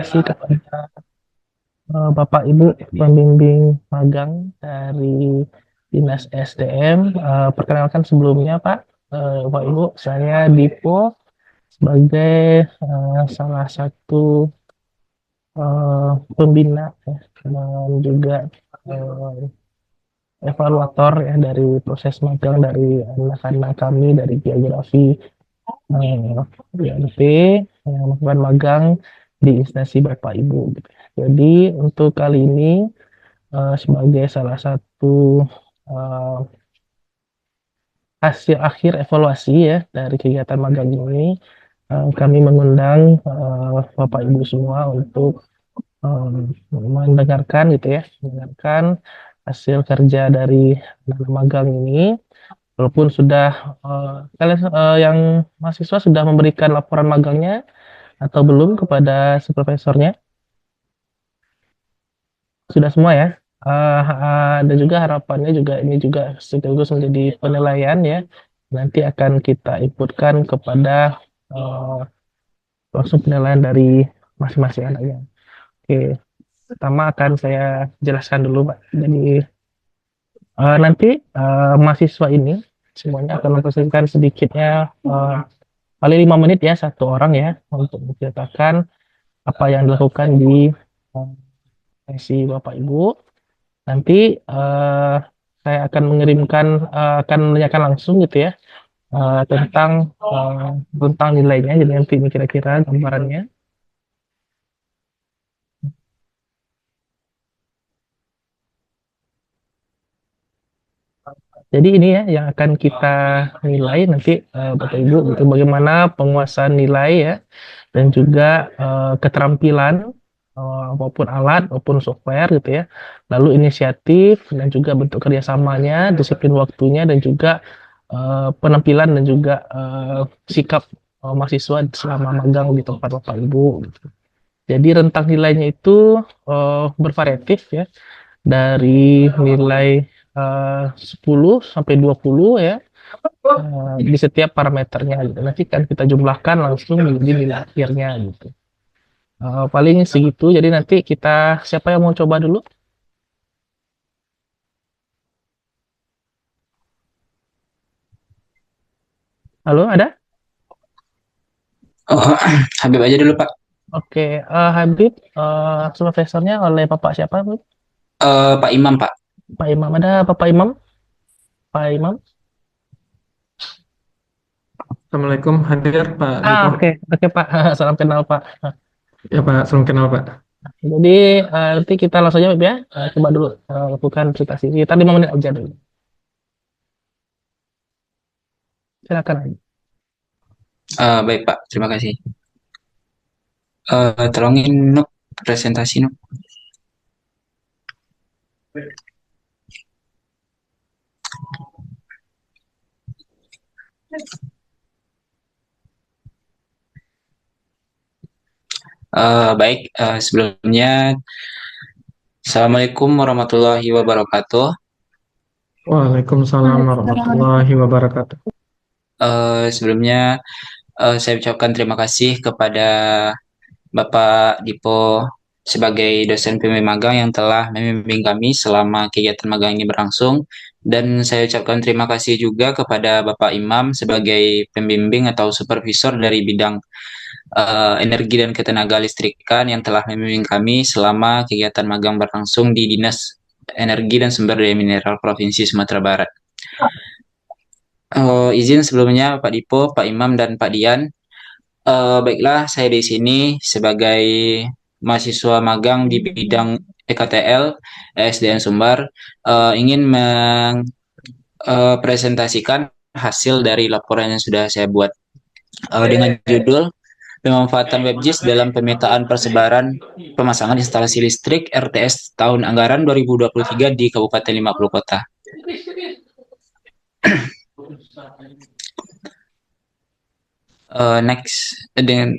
kasih kepada Bapak Ibu pembimbing magang dari Dinas SDM. Perkenalkan sebelumnya Pak, Bapak Ibu, saya Dipo sebagai salah satu pembina ya, dan juga eh, evaluator ya dari proses magang dari anak-anak kami dari geografi IMP yang melakukan magang di instansi Bapak Ibu gitu. Jadi untuk kali ini sebagai salah satu eh, hasil akhir evaluasi ya dari kegiatan magang ini, kami mengundang Bapak Ibu semua untuk eh, mendengarkan gitu ya, mendengarkan hasil kerja dari magang ini. Walaupun sudah kalian yang mahasiswa sudah memberikan laporan magangnya atau belum kepada supervisornya? Sudah semua ya. Dan juga harapannya juga ini juga sekaligus menjadi penilaian ya. Nanti akan kita inputkan kepada eh, langsung penilaian dari masing-masing anaknya. Oke, pertama akan saya jelaskan dulu, Pak. Jadi nanti mahasiswa ini semuanya akan mempresentasikan sedikitnya paling 5 menit ya satu orang ya untuk menceritakan apa yang dilakukan di eh, sesi Bapak Ibu. Nanti eh, saya akan mengirimkan, akan menanyakan langsung gitu ya tentang tentang nilainya. Jadi nanti ini kira-kira gambarannya. Jadi ini ya yang akan kita nilai nanti Bapak Ibu gitu bagaimana penguasaan nilai ya dan juga keterampilan maupun alat maupun software gitu ya. Lalu inisiatif dan juga bentuk kerjasamanya, disiplin waktunya dan juga penampilan dan juga sikap mahasiswa selama magang di tempat Bapak Ibu gitu. Jadi rentang nilainya itu bervariatif ya dari nilai 10 sampai 20 ya di setiap parameternya gitu. Nanti kan kita jumlahkan langsung menjadi nilai akhirnya gitu. Paling segitu. Jadi nanti kita siapa yang mau coba dulu? Halo, ada? Oh, Habib aja dulu Pak. Oke, Habib, supervisornya oleh Bapak siapa, Bu? Pak Imam Pak. Pak Imam ada, Bapak Imam? Pak Imam? Assalamualaikum, hadir Pak Dipo. Oke, oke Pak, salam kenal Pak. Ya Pak, salam kenal Pak. Jadi nanti kita langsung aja Habib ya. Coba dulu lakukan presentasi. Kita 5 menit aja dulu. Silakan Habib. Baik Pak, terima kasih. Tolongin Nuk presentasi Nuk. Baik, sebelumnya Assalamualaikum warahmatullahi wabarakatuh. Waalaikumsalam warahmatullahi wabarakatuh. Sebelumnya saya ucapkan terima kasih kepada Bapak Dipo sebagai dosen pembimbing magang yang telah membimbing kami selama kegiatan magang ini berlangsung. Dan saya ucapkan terima kasih juga kepada Bapak Imam sebagai pembimbing atau supervisor dari bidang energi dan ketenaga listrikan yang telah membimbing kami selama kegiatan magang berlangsung di Dinas Energi dan Sumber Daya Mineral Provinsi Sumatera Barat. Izin sebelumnya Pak Dipo, Pak Imam, dan Pak Dian. Baiklah, saya di sini sebagai mahasiswa magang di bidang EKTL, SDN Sumbar, ingin mempresentasikan hasil dari laporan yang sudah saya buat dengan judul pemanfaatan WebGIS dalam pemetaan persebaran pemasangan instalasi listrik RTS tahun anggaran 2023 di Kabupaten 50 Kota. Next, dengan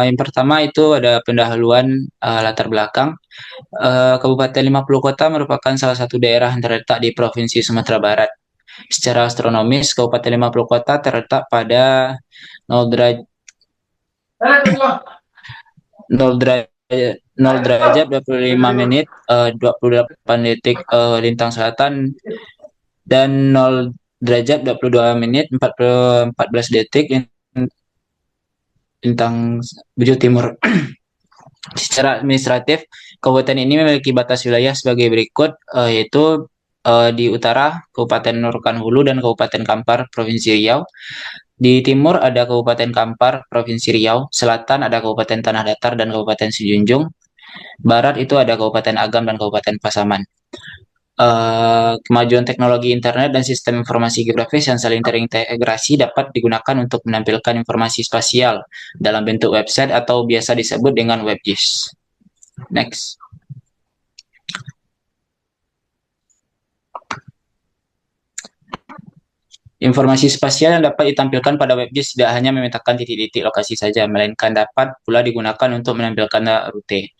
yang pertama itu ada pendahuluan latar belakang. Kabupaten 50 Kota merupakan salah satu daerah yang terletak di Provinsi Sumatera Barat. Secara astronomis, Kabupaten 50 Kota terletak pada 0 derajat 0 derajat 25 menit 28 detik lintang selatan, dan 0 derajat 22 menit 14 detik lintang bujur timur. Secara administratif, kabupaten ini memiliki batas wilayah sebagai berikut, yaitu di utara Kabupaten Nurukan Hulu dan Kabupaten Kampar, Provinsi Riau. Di timur ada Kabupaten Kampar, Provinsi Riau. Selatan ada Kabupaten Tanah Datar dan Kabupaten Sijunjung. Barat itu ada Kabupaten Agam dan Kabupaten Pasaman. Kemajuan teknologi internet dan sistem informasi geografis yang saling terintegrasi dapat digunakan untuk menampilkan informasi spasial dalam bentuk website atau biasa disebut dengan WebGIS. Next. Informasi spasial yang dapat ditampilkan pada WebGIS tidak hanya memetakan titik-titik lokasi saja, melainkan dapat pula digunakan untuk menampilkan rute.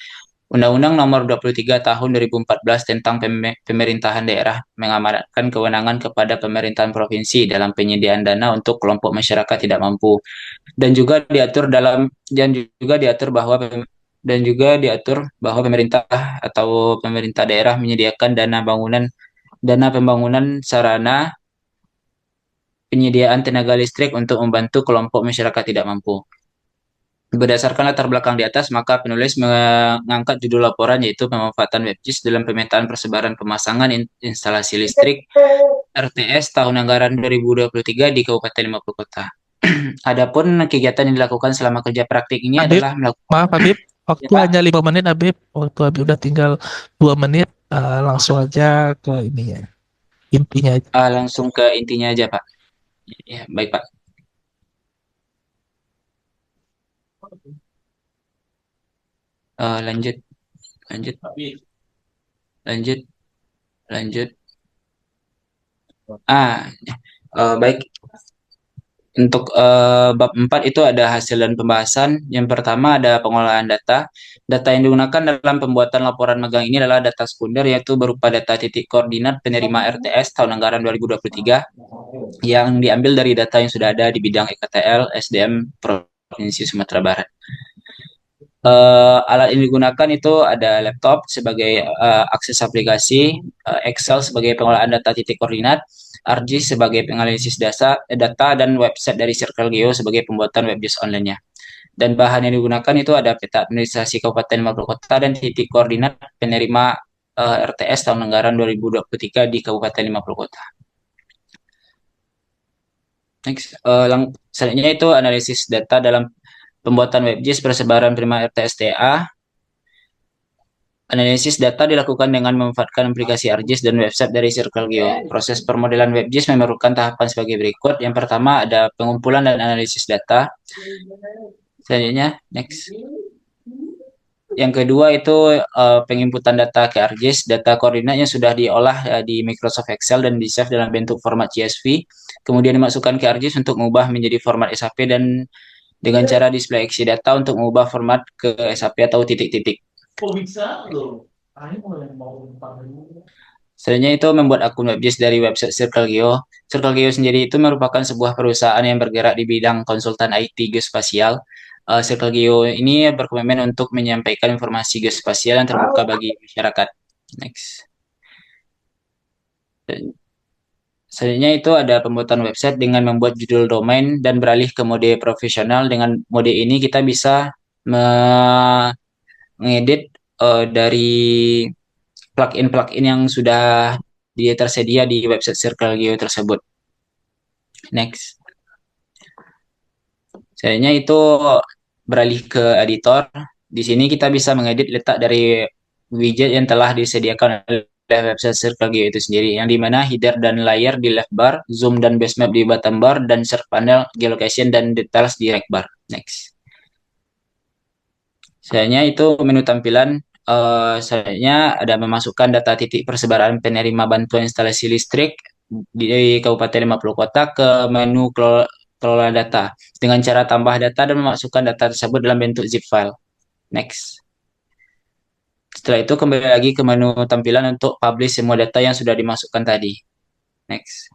Undang-Undang Nomor 23 Tahun 2014 tentang Pemerintahan Daerah mengamanatkan kewenangan kepada pemerintahan provinsi dalam penyediaan dana untuk kelompok masyarakat tidak mampu, dan juga diatur bahwa pemerintah atau pemerintah daerah menyediakan dana pembangunan sarana penyediaan tenaga listrik untuk membantu kelompok masyarakat tidak mampu. Berdasarkan latar belakang di atas, maka penulis mengangkat judul laporan yaitu pemanfaatan WebGIS dalam pemetaan persebaran pemasangan instalasi listrik RTS tahun anggaran 2023 di Kabupaten 50 Kota. Adapun kegiatan yang dilakukan selama kerja praktik ini Habib, adalah melakukan. maaf Habib, waktu Ya, Pak. hanya 5 menit Habib. Waktu Habib udah tinggal 2 menit, langsung aja ke ini ya, intinya aja. Langsung ke intinya aja, Pak. Ya, baik, Pak. Lanjut, lanjut, lanjut, lanjut. Baik. Untuk bab 4 itu ada hasil dan pembahasan. Yang pertama ada pengolahan data. Data yang digunakan dalam pembuatan laporan magang ini adalah data sekunder, yaitu berupa data titik koordinat penerima RTS tahun anggaran 2023 yang diambil dari data yang sudah ada di bidang EKTL SDM Provinsi Sumatera Barat. Alat yang digunakan itu ada laptop sebagai akses aplikasi, Excel sebagai pengolahan data titik koordinat, ArcGIS sebagai penganalisis data, dan website dari Circle Geo sebagai pembuatan WebGIS online-nya. Dan bahan yang digunakan itu ada peta administrasi Kabupaten 50 Kota dan titik koordinat penerima RTS tahun anggaran 2023 di Kabupaten 50 Kota. Next, selanjutnya itu analisis data dalam pembuatan WebGIS persebaran penerima RTSTA. Analisis data dilakukan dengan memanfaatkan aplikasi ArcGIS dan website dari Circle Geo. Proses permodelan WebGIS memerlukan tahapan sebagai berikut. Yang pertama ada pengumpulan dan analisis data. Selanjutnya, next. Yang kedua itu penginputan data ke ArcGIS. Data koordinatnya sudah diolah di Microsoft Excel dan di-save dalam bentuk format CSV. Kemudian dimasukkan ke ArcGIS untuk mengubah menjadi format SAP dan dengan cara display isi data untuk mengubah format ke SAP atau titik-titik. Selanjutnya itu membuat akun WebGIS dari website Circle Geo. Circle Geo sendiri itu merupakan sebuah perusahaan yang bergerak di bidang konsultan IT geospasial. Circle Geo ini berkomitmen untuk menyampaikan informasi geospasial yang terbuka bagi masyarakat. Next. Selanjutnya itu ada pembuatan website dengan membuat judul domain dan beralih ke mode profesional. Dengan mode ini kita bisa mengedit dari plugin-plugin yang sudah tersedia di website Circle Geo tersebut. Next. Selanjutnya itu beralih ke editor. Di sini kita bisa mengedit letak dari widget yang telah disediakan oleh website Circle Geo itu sendiri, yang dimana header dan layer di left bar, zoom dan base map di bottom bar, dan search panel, geolocation, dan details di right bar. Next. Selanjutnya itu menu tampilan. Selanjutnya ada memasukkan data titik persebaran penerima bantuan instalasi listrik di Kabupaten 50 Kota ke menu kelola data dengan cara tambah data dan memasukkan data tersebut dalam bentuk zip file. Next. Setelah itu kembali lagi ke menu tampilan untuk publish semua data yang sudah dimasukkan tadi. Next.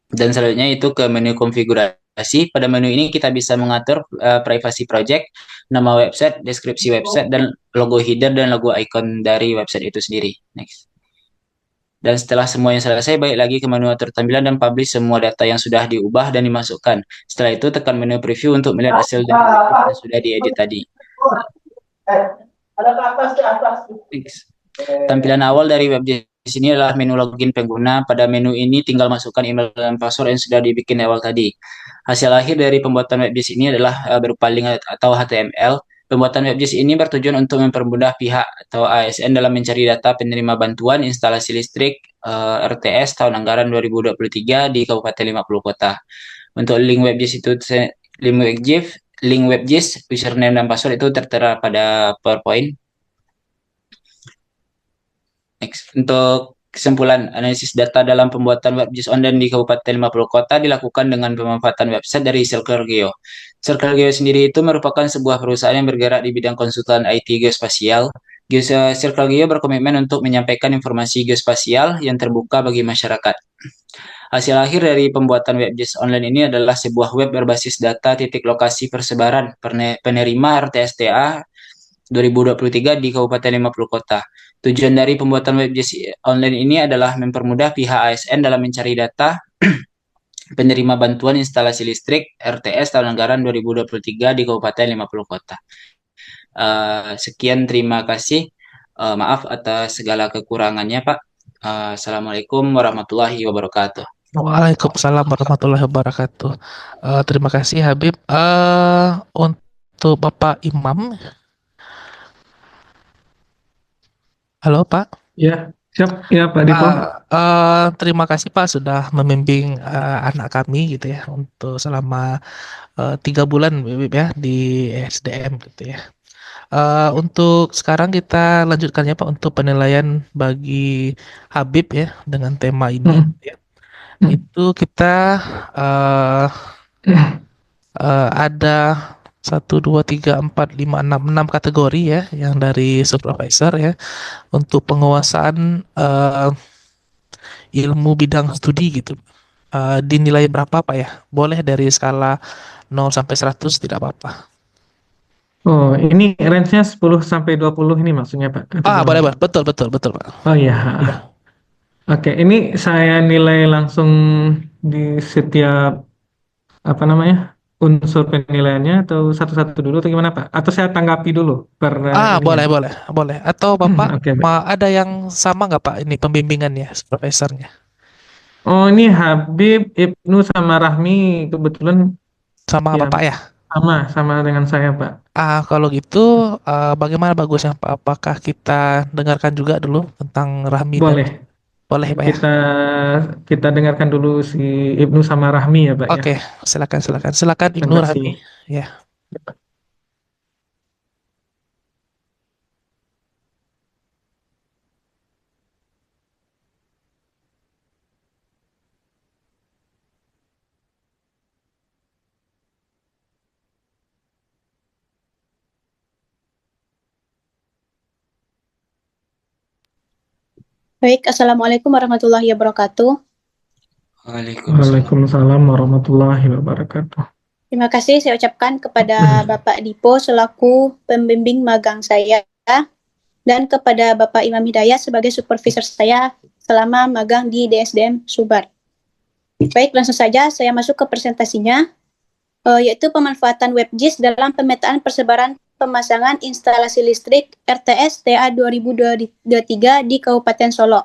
Dan selanjutnya itu ke menu konfigurasi. privasi. Pada menu ini kita bisa mengatur privasi project, nama website, deskripsi website, dan logo header dan logo icon dari website itu sendiri. Next. Dan setelah semuanya selesai, balik lagi ke menu atur tampilan dan publish semua data yang sudah diubah dan dimasukkan. Setelah itu tekan menu preview untuk melihat hasil dari webpage yang sudah diedit tadi. Next. Tampilan awal dari WebJS ini adalah menu login pengguna. Pada menu ini tinggal masukkan email dan password yang sudah dibikin awal tadi. Hasil akhir dari pembuatan WebJS ini adalah berupa link atau HTML. Pembuatan WebJS ini bertujuan untuk mempermudah pihak atau ASN dalam mencari data penerima bantuan instalasi listrik RTS tahun anggaran 2023 di Kabupaten 50 Kota. Untuk link WebJS itu link WebJS, username dan password itu tertera pada PowerPoint. Next. Untuk kesimpulan, analisis data dalam pembuatan WebJS online di Kabupaten 50 Kota dilakukan dengan pemanfaatan website dari Circle Geo. Circle Geo sendiri itu merupakan sebuah perusahaan yang bergerak di bidang konsultan IT geospasial. Circle Geo berkomitmen untuk menyampaikan informasi geospasial yang terbuka bagi masyarakat. Hasil akhir dari pembuatan WebJS online ini adalah sebuah web berbasis data titik lokasi persebaran penerima RTSTA 2023 di Kabupaten 50 Kota. Tujuan dari pembuatan WebJS online ini adalah mempermudah pihak ASN dalam mencari data penerima bantuan instalasi listrik RTS tahun anggaran 2023 di Kabupaten 50 Kota. Sekian, terima kasih. Maaf atas segala kekurangannya, Pak. Assalamualaikum warahmatullahi wabarakatuh. Waalaikumsalam warahmatullahi wabarakatuh. Terima kasih Habib. Untuk Bapak Imam, halo Pak. Ya, siap. Ya, Pak Dipo. Terima kasih Pak sudah membimbing anak kami gitu ya untuk selama 3 bulan Habib ya di SDM gitu ya. Untuk sekarang kita lanjutkan ya Pak untuk penilaian bagi Habib ya dengan tema ini ya. Itu kita ada 1, 2, 3, 4, 5, 6 kategori ya yang dari supervisor ya untuk penguasaan ilmu bidang studi gitu. Dinilai berapa Pak ya? Boleh dari skala 0 sampai 100 tidak apa-apa. Oh, ini range-nya 10 sampai 20 ini maksudnya, Pak? Atau Boleh gimana? Pak. Betul Pak. Oh iya. Ya. Oke, ini saya nilai langsung di setiap apa namanya unsur penilaiannya atau satu-satu dulu atau gimana, Pak? Atau saya tanggapi dulu per ininya? Boleh. Atau Bapak Oke, Pak. ada yang sama nggak Pak ini pembimbingannya supervisornya? Oh, ini Habib, Ibnu sama Rahmi kebetulan Sama ya Bapak ya? sama dengan saya, Pak. Kalau gitu bagaimana bagusnya Pak? Apakah kita dengarkan juga dulu tentang Rahmi dan Boleh. boleh Pak ya? Kita dengarkan dulu si Ibnu sama Rahmi ya, Pak ya. Oke, silakan Ibnu Terima Rahmi. kasih. Ya. Baik, Assalamualaikum warahmatullahi wabarakatuh. Waalaikumsalam warahmatullahi wabarakatuh. Terima kasih saya ucapkan kepada Bapak Dipo selaku pembimbing magang saya dan kepada Bapak Imam Hidayat sebagai supervisor saya selama magang di DSDM Subar. Baik, langsung saja saya masuk ke presentasinya, yaitu pemanfaatan WebJS dalam pemetaan persebaran pemasangan instalasi listrik RTS TA 2023 di Kabupaten Solo.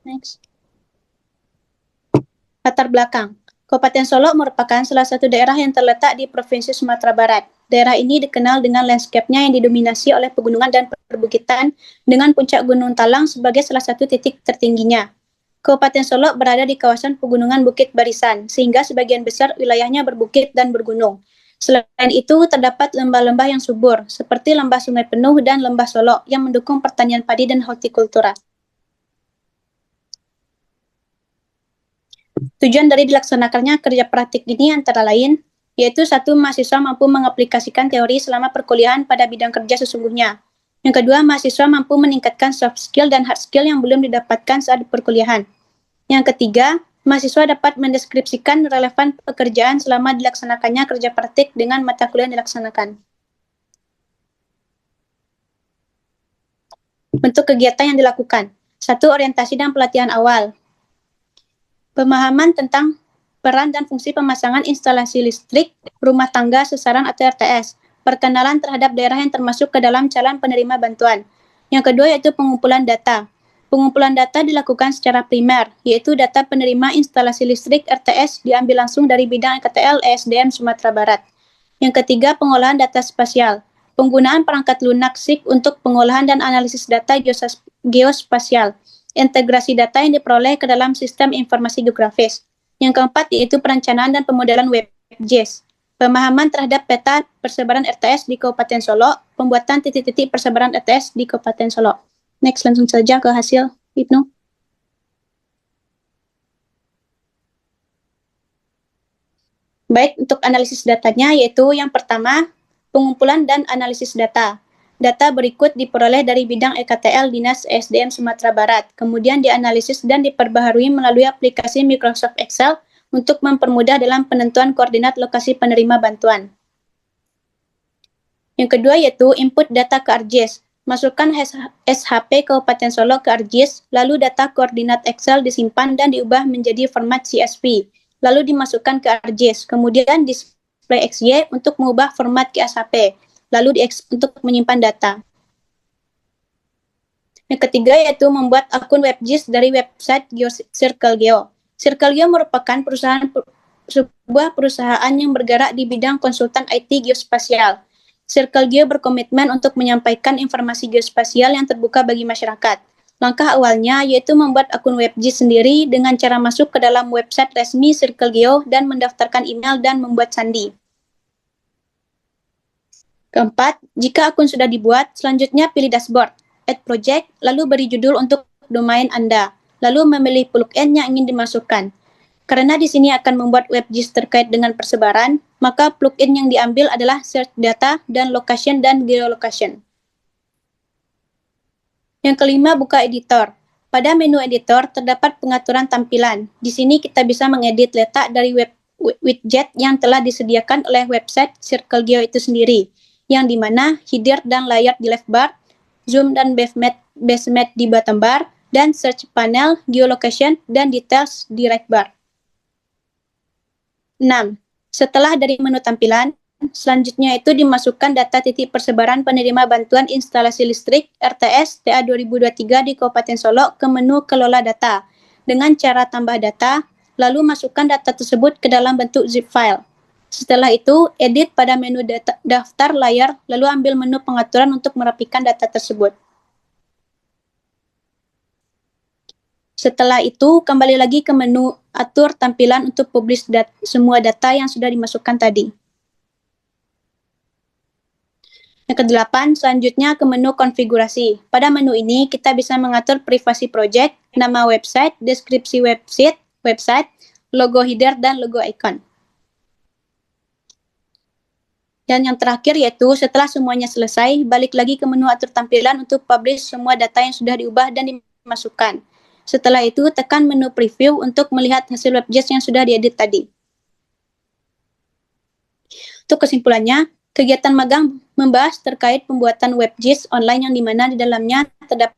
Next. Latar belakang. Kabupaten Solo merupakan salah satu daerah yang terletak di Provinsi Sumatera Barat. Daerah ini dikenal dengan landscape-nya yang didominasi oleh pegunungan dan perbukitan dengan puncak Gunung Talang sebagai salah satu titik tertingginya. Kabupaten Solo berada di kawasan pegunungan Bukit Barisan, sehingga sebagian besar wilayahnya berbukit dan bergunung. Selain itu, terdapat lembah-lembah yang subur, seperti Lembah Sungai Penuh dan Lembah Solo, yang mendukung pertanian padi dan hortikultura. Tujuan dari dilaksanakannya kerja praktik ini antara lain, yaitu 1. Mahasiswa mampu mengaplikasikan teori selama perkuliahan pada bidang kerja sesungguhnya. Yang kedua, mahasiswa mampu meningkatkan soft skill dan hard skill yang belum didapatkan saat di perkuliahan. Yang ketiga, mahasiswa dapat mendeskripsikan relevan pekerjaan selama dilaksanakannya kerja praktik dengan mata kuliah yang dilaksanakan. Bentuk kegiatan yang dilakukan. 1. Orientasi dan pelatihan awal. Pemahaman tentang peran dan fungsi pemasangan instalasi listrik, rumah tangga, sasaran atau RTS. Perkenalan terhadap daerah yang termasuk ke dalam calon penerima bantuan. Yang kedua yaitu pengumpulan data. Pengumpulan data dilakukan secara primer, yaitu data penerima instalasi listrik RTS diambil langsung dari bidang EKTL ESDM Sumatera Barat. Yang ketiga, pengolahan data spasial. Penggunaan perangkat lunak SIG untuk pengolahan dan analisis data geospasial. Integrasi data yang diperoleh ke dalam sistem informasi geografis. Yang keempat yaitu perencanaan dan pemodelan WebGIS. Pemahaman terhadap peta persebaran RTS di Kabupaten Solo, pembuatan titik-titik persebaran RTS di Kabupaten Solo. Next, langsung saja ke hasil, Ibnu. Baik, untuk analisis datanya yaitu yang pertama, pengumpulan dan analisis data. Data berikut diperoleh dari bidang EKTL Dinas ESDM Sumatera Barat, kemudian dianalisis dan diperbaharui melalui aplikasi Microsoft Excel untuk mempermudah dalam penentuan koordinat lokasi penerima bantuan. Yang kedua yaitu input data ke ArcGIS. Masukkan SHP Kabupaten Solo ke ArcGIS, lalu data koordinat Excel disimpan dan diubah menjadi format CSV, lalu dimasukkan ke ArcGIS, kemudian display XY untuk mengubah format ke SHP, lalu untuk menyimpan data. Yang ketiga yaitu membuat akun WebGIS dari website CircleGeo. CircleGeo merupakan sebuah perusahaan yang bergerak di bidang konsultan IT geospasial. CircleGeo berkomitmen untuk menyampaikan informasi geospasial yang terbuka bagi masyarakat. Langkah awalnya yaitu membuat akun WebGIS sendiri dengan cara masuk ke dalam website resmi CircleGeo dan mendaftarkan email dan membuat sandi. Keempat, jika akun sudah dibuat, selanjutnya pilih dashboard, add project, lalu beri judul untuk domain Anda, lalu memilih plugin yang ingin dimasukkan. Karena di sini akan membuat WebGIS terkait dengan persebaran, maka plugin yang diambil adalah Search Data dan Location dan Geolocation. Yang kelima, buka editor. Pada menu editor terdapat pengaturan tampilan. Di sini kita bisa mengedit letak dari widget yang telah disediakan oleh website CircleGeo itu sendiri, yang dimana header dan layar di left bar, zoom dan basematte di bottom bar, dan search panel, geolocation, dan details di right bar. 6. Setelah dari menu tampilan, selanjutnya itu dimasukkan data titik persebaran penerima bantuan instalasi listrik RTS TA 2023 di Kabupaten Solo ke menu kelola data dengan cara tambah data, lalu masukkan data tersebut ke dalam bentuk zip file. Setelah itu, edit pada menu daftar layar, lalu ambil menu pengaturan untuk merapikan data tersebut. Setelah itu, kembali lagi ke menu atur tampilan untuk publish semua data yang sudah dimasukkan tadi. Yang kedelapan, selanjutnya ke menu konfigurasi. Pada menu ini, kita bisa mengatur privasi project, nama website, deskripsi website, logo header, dan logo icon. Dan yang terakhir yaitu setelah semuanya selesai, balik lagi ke menu atur tampilan untuk publish semua data yang sudah diubah dan dimasukkan. Setelah itu, tekan menu preview untuk melihat hasil WebGIS yang sudah diedit tadi. Untuk kesimpulannya, kegiatan magang membahas terkait pembuatan WebGIS online yang dimana di dalamnya terdapat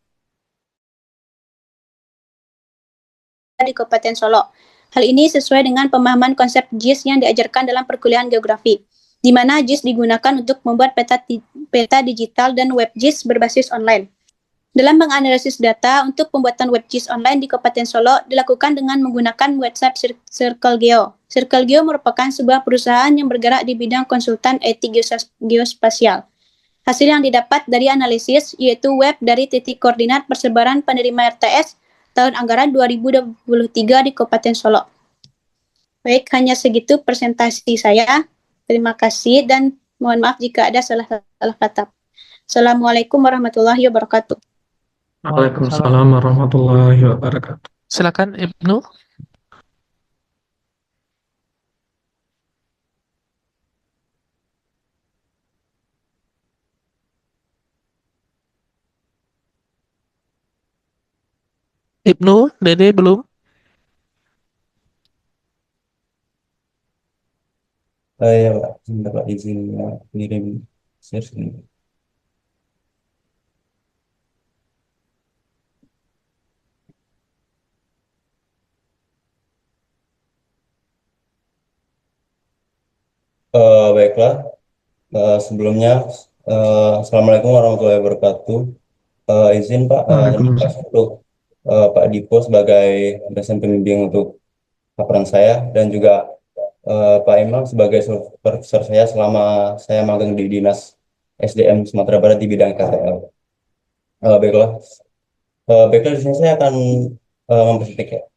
di Kabupaten Solo. Hal ini sesuai dengan pemahaman konsep GIS yang diajarkan dalam perkuliahan geografi, di mana GIS digunakan untuk membuat peta digital dan WebGIS berbasis online. Dalam menganalisis data untuk pembuatan WebGIS online di Kabupaten Solo dilakukan dengan menggunakan website CircleGeo. CircleGeo merupakan sebuah perusahaan yang bergerak di bidang konsultan IT geospasial. Hasil yang didapat dari analisis yaitu web dari titik koordinat persebaran penerima RTS tahun anggaran 2023 di Kabupaten Solo. Baik, hanya segitu presentasi saya. Terima kasih dan mohon maaf jika ada salah kata. Assalamualaikum warahmatullahi wabarakatuh. Waalaikumsalam warahmatullahi wabarakatuh. Silakan Ibnu. Ibnu, Dede belum? Ya Pak, sebentar Pak, izin kirim share screen. Baiklah, sebelumnya Assalamualaikum warahmatullahi wabarakatuh. Izin Pak, ini Pak Waalaikumsalam. untuk Pak Dipo sebagai dosen pembimbing untuk laporan saya dan juga Pak Imam sebagai supervisor saya selama saya magang di Dinas SDM Sumatera Barat di bidang KTL. Baiklah, baiklah di sini saya akan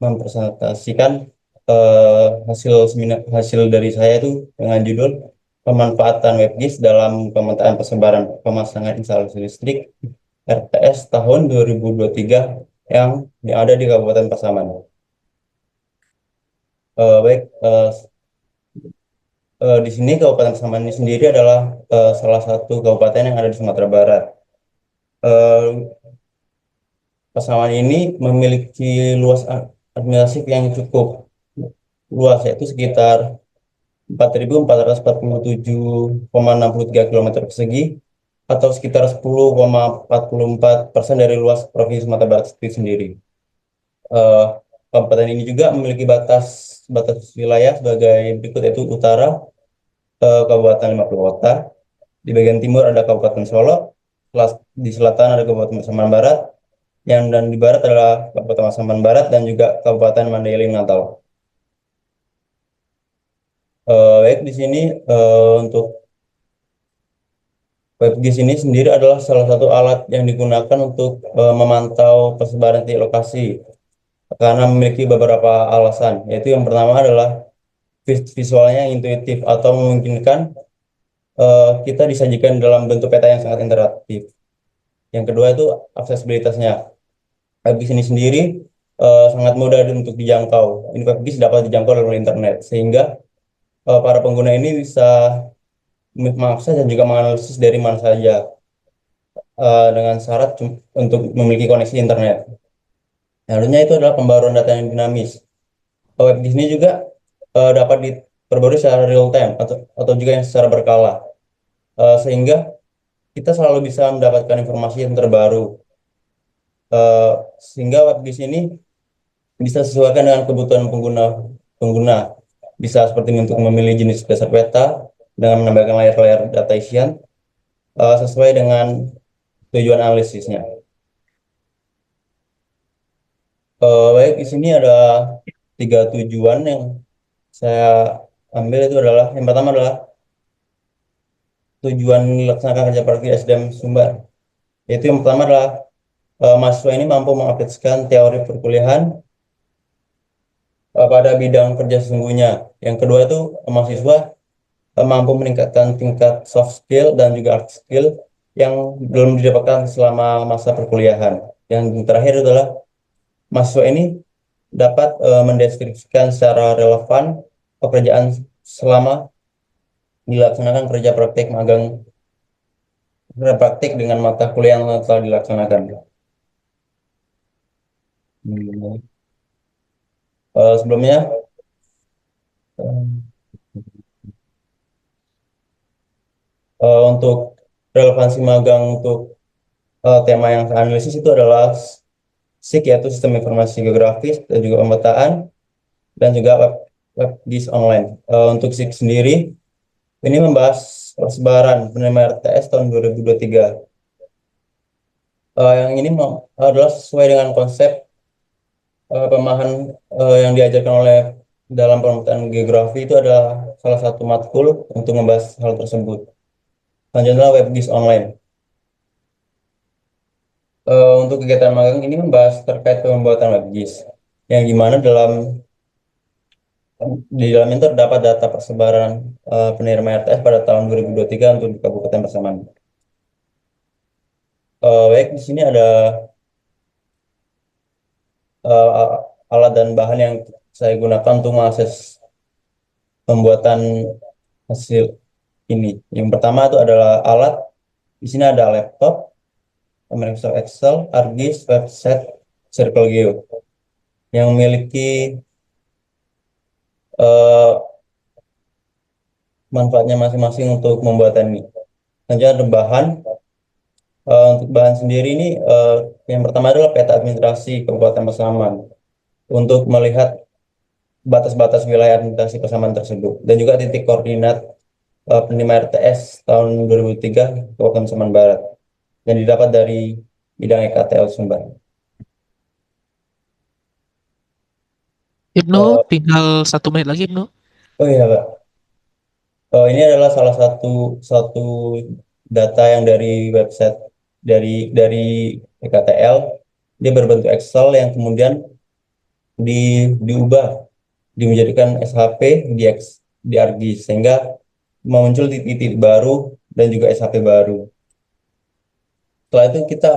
mempresentasikan hasil dari saya itu dengan judul pemanfaatan WebGIS dalam pemetaan persebaran pemasangan instalasi listrik RTS tahun 2023 yang ada di Kabupaten Pasaman. Baik, di sini Kabupaten Pasaman ini sendiri adalah salah satu kabupaten yang ada di Sumatera Barat. Eh, Pasaman ini memiliki luas administratif yang cukup luas, yaitu sekitar 4.447,63 kilometer persegi atau sekitar 10,44% dari luas Provinsi Sumatera Barat itu sendiri. Eh, Kabupaten ini juga memiliki batas batas wilayah sebagai berikut, yaitu utara Kabupaten 50 Kota, di bagian timur ada Kabupaten Solo, di selatan ada Kabupaten Pasaman Barat, dan di barat adalah Kabupaten Pasaman Barat dan juga Kabupaten Mandailing Natal. Baik, di sini untuk WebGIS ini sendiri adalah salah satu alat yang digunakan untuk memantau persebaran titik lokasi karena memiliki beberapa alasan, yaitu yang pertama adalah visualnya yang intuitif atau memungkinkan kita disajikan dalam bentuk peta yang sangat interaktif. Yang kedua itu aksesibilitasnya. WebGIS ini sendiri sangat mudah untuk dijangkau. Ini WebGIS dapat dijangkau melalui internet sehingga para pengguna ini bisa mengakses dan juga menganalisis dari mana saja dengan syarat untuk memiliki koneksi internet. Lalunya itu adalah pembaruan data yang dinamis. Web di sini juga dapat diperbarui secara real time atau juga yang secara berkala, sehingga kita selalu bisa mendapatkan informasi yang terbaru. Sehingga web di sini bisa sesuaikan dengan kebutuhan pengguna. Bisa seperti untuk memilih jenis dasar peta dengan menambahkan layar-layar data isian sesuai dengan tujuan analisisnya. Baik, di sini ada 3 tujuan yang saya ambil. Itu adalah yang pertama adalah tujuan melaksanakan kerja praktik SDM Sumbar. Yaitu yang pertama adalah mahasiswa ini mampu mengaplikasikan teori perkuliahan pada bidang kerja sesungguhnya. Yang kedua itu mahasiswa mampu meningkatkan tingkat soft skill dan juga hard skill yang belum didapatkan selama masa perkuliahan. Yang terakhir adalah mahasiswa ini dapat mendeskripsikan secara relevan pekerjaan selama dilaksanakan kerja praktik dengan mata kuliah yang telah dilaksanakan. Sebelumnya untuk relevansi magang untuk tema yang saya analisis itu adalah SIG, yaitu Sistem Informasi Geografis dan juga Pemetaan, dan juga WebGIS online. Untuk SIG sendiri ini membahas persebaran penerima RTS tahun 2023. Yang ini adalah sesuai dengan konsep pemahaman yang diajarkan oleh dalam pemetaan geografi. Itu adalah salah satu matkul untuk membahas hal tersebut. Selanjutnya WebGIS online. Untuk kegiatan magang ini membahas terkait pembuatan WebGIS, yang gimana di dalamnya terdapat data persebaran penerima RTS pada tahun 2023 untuk di Kabupaten Pasaman. Baik, di sini ada alat dan bahan yang saya gunakan untuk mengakses pembuatan hasil ini. Yang pertama itu adalah alat. Di sini ada laptop, Microsoft Excel, hard disk, website, Circle Geo yang memiliki eh, manfaatnya masing-masing untuk membuat ini. Selanjutnya ada bahan. Untuk bahan sendiri ini yang pertama adalah peta administrasi Kabupaten Pasaman untuk melihat batas-batas wilayah administrasi Pasaman tersebut dan juga titik koordinat penerima RTS tahun 2003 Kabupaten Pasaman Barat yang didapat dari bidang EKTL Sumbar. Ibnu, Eh, tinggal 1 menit lagi, Ibnu. oh iya Pak. Ini adalah salah satu satu data yang dari website dari EKTL. Dia berbentuk Excel yang kemudian diubah menjadikan SHP di ArcGIS sehingga muncul titik-titik baru dan juga SHP baru. Setelah itu kita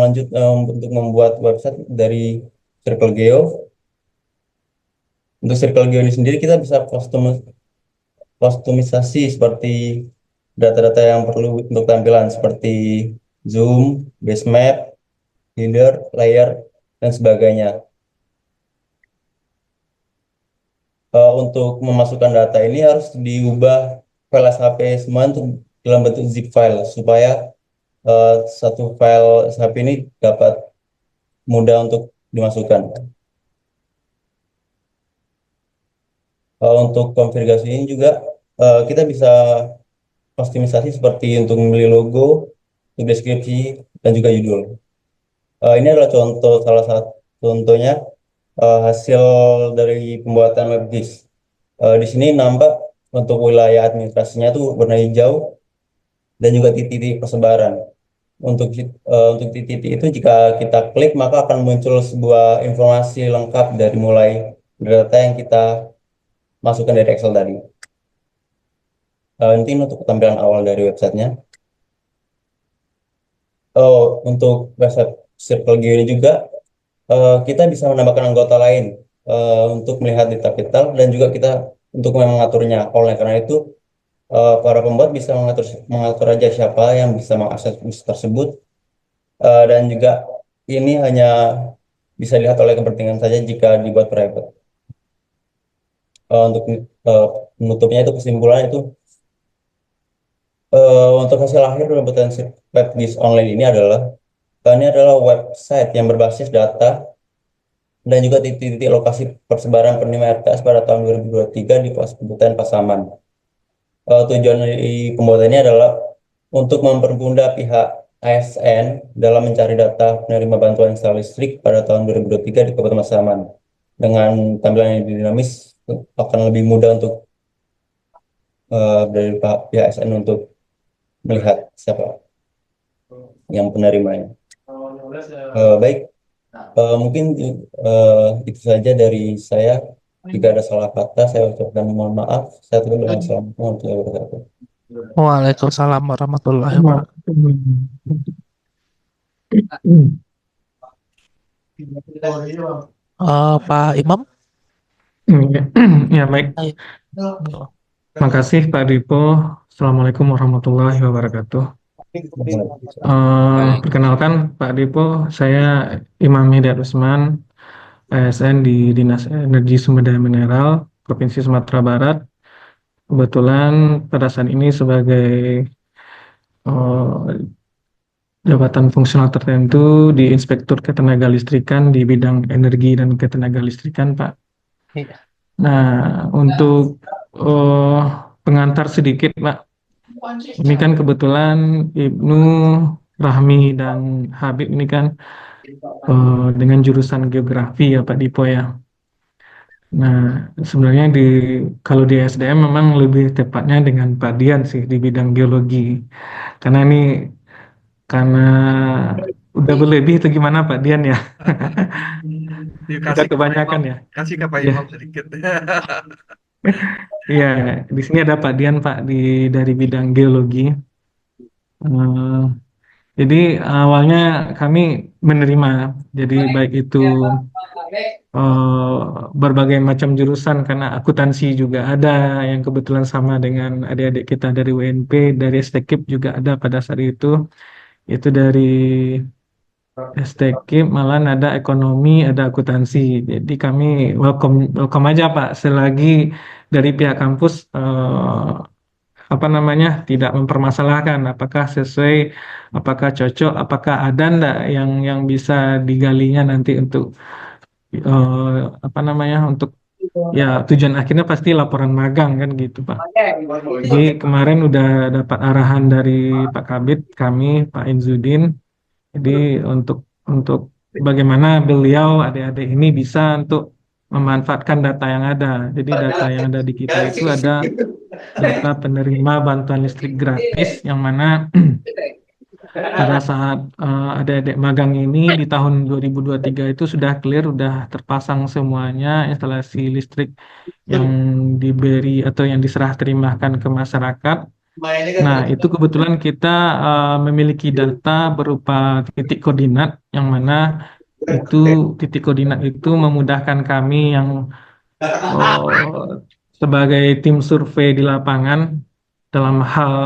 lanjut untuk membuat website dari Circle Geo. Untuk Circle Geo ini sendiri kita bisa kostumisasi seperti data-data yang perlu untuk tampilan seperti zoom, base map, header, layer, dan sebagainya. Untuk memasukkan data ini harus diubah file SHP semua untuk dalam bentuk zip file supaya satu file SHP ini dapat mudah untuk dimasukkan. Untuk konfigurasi ini juga kita bisa kustomisasi seperti untuk memilih logo, untuk deskripsi, dan juga judul. Ini adalah salah satu contohnya hasil dari pembuatan WebGIS. Di sini nampak untuk wilayah administrasinya itu warna hijau dan juga titik-titik persebaran. Untuk titik-titik itu jika kita klik maka akan muncul sebuah informasi lengkap dari mulai data yang kita masukkan dari Excel tadi. Nanti untuk tampilan awal dari websitenya. Untuk website Circle Geo ini juga kita bisa menambahkan anggota lain untuk melihat data vital dan juga kita untuk mengaturnya. Oleh karena itu para pembuat bisa mengatur aja siapa yang bisa mengakses bus tersebut dan juga ini hanya bisa dilihat oleh kepentingan saja jika dibuat private. Untuk penutupnya itu kesimpulan itu untuk hasil akhir dari potensi WebGIS online ini adalah website yang berbasis data dan juga titik-titik lokasi persebaran penerima RTS pada tahun 2023 di Kabupaten Pasaman. Tujuan dari pembuatannya adalah untuk mempermudah pihak ASN dalam mencari data penerima bantuan install listrik pada tahun 2023 di Kabupaten Pasaman. Dengan tampilan yang dinamis akan lebih mudah untuk dari pihak ASN untuk melihat siapa yang penerimanya. Baik, mungkin itu saja dari saya. Jika ada salah kata, saya ucapkan mohon maaf. Saya tutup dengan assalamualaikum warahmatullahi wabarakatuh. Waalaikumsalam warahmatullahi wabarakatuh. Pak Imam? Ya, baik. Terima kasih Pak Dipo. Assalamualaikum warahmatullahi wabarakatuh. Perkenalkan Pak Dipo, saya Imam Hidayat Usman, ASN di Dinas Energi Sumber Daya Mineral Provinsi Sumatera Barat. Kebetulan pada saat ini sebagai jabatan fungsional tertentu di Inspektur Ketenagalistrikan di bidang energi dan ketenagalistrikan, Pak. Iya. Nah, untuk pengantar sedikit, Pak. Ini kan kebetulan Ibnu, Rahmi, dan Habib ini kan dengan jurusan geografi ya Pak Dipo ya. Nah, sebenarnya kalau di SDM memang lebih tepatnya dengan Pak Dian sih di bidang geologi. Karena udah berlebih itu gimana Pak Dian ya? Udah kebanyakan ya. Kasih ke Pak Ya. Imam sedikit. Iya, di sini ada Pak Dian Pak dari bidang geologi. Jadi awalnya kami menerima, jadi baik itu berbagai macam jurusan karena akuntansi juga ada yang kebetulan sama dengan adik-adik kita dari UNP, dari STKIP juga ada pada saat itu dari STK malah ada ekonomi, ada akuntansi. Jadi kami welcome aja Pak, selagi dari pihak kampus apa namanya tidak mempermasalahkan apakah sesuai, apakah cocok, apakah ada ndak yang bisa digalinya nanti untuk apa namanya untuk ya tujuan akhirnya pasti laporan magang kan gitu Pak. Jadi kemarin udah dapat arahan dari Pak Kabid kami Pak Inzudin. Jadi untuk bagaimana beliau adik-adik ini bisa untuk memanfaatkan data yang ada. Jadi data yang ada di kita itu ada data penerima bantuan listrik gratis yang mana pada saat adik-adik magang ini di tahun 2023 itu sudah clear, udah terpasang semuanya instalasi listrik yang diberi atau yang diserah terimakan ke masyarakat. Nah, itu kebetulan kita memiliki data berupa titik koordinat yang mana itu titik koordinat itu memudahkan kami yang sebagai tim survei di lapangan dalam hal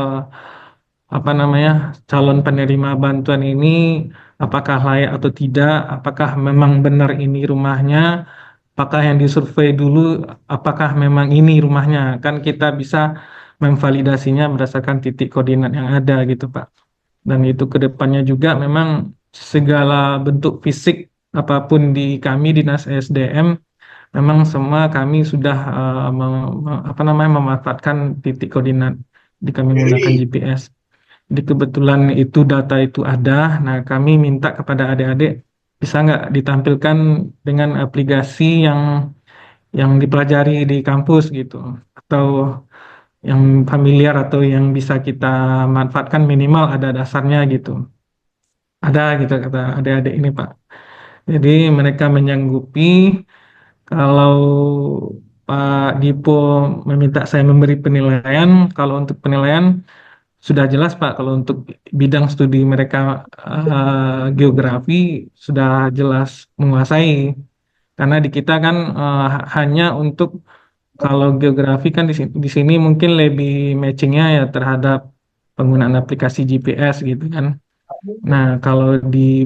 apa namanya calon penerima bantuan ini apakah layak atau tidak, apakah memang benar ini rumahnya, apakah yang disurvei dulu apakah memang ini rumahnya, kan kita bisa memvalidasinya berdasarkan titik koordinat yang ada gitu Pak. Dan itu ke depannya juga memang segala bentuk fisik apapun di kami Dinas SDM memang semua kami sudah apa namanya memanfaatkan titik koordinat di kami menggunakan GPS. Jadi kebetulan itu data itu ada. Nah, kami minta kepada adik-adik bisa nggak ditampilkan dengan aplikasi yang dipelajari di kampus gitu, atau yang familiar atau yang bisa kita manfaatkan minimal ada dasarnya gitu. Ada gitu kata adik-adik ini Pak. Jadi mereka menyanggupi kalau Pak Dipo meminta saya memberi penilaian, kalau untuk penilaian sudah jelas Pak, kalau untuk bidang studi mereka geografi sudah jelas menguasai. Karena di kita kan hanya untuk kalau geografi kan di sini mungkin lebih matchingnya ya terhadap penggunaan aplikasi GPS gitu kan. Nah, kalau di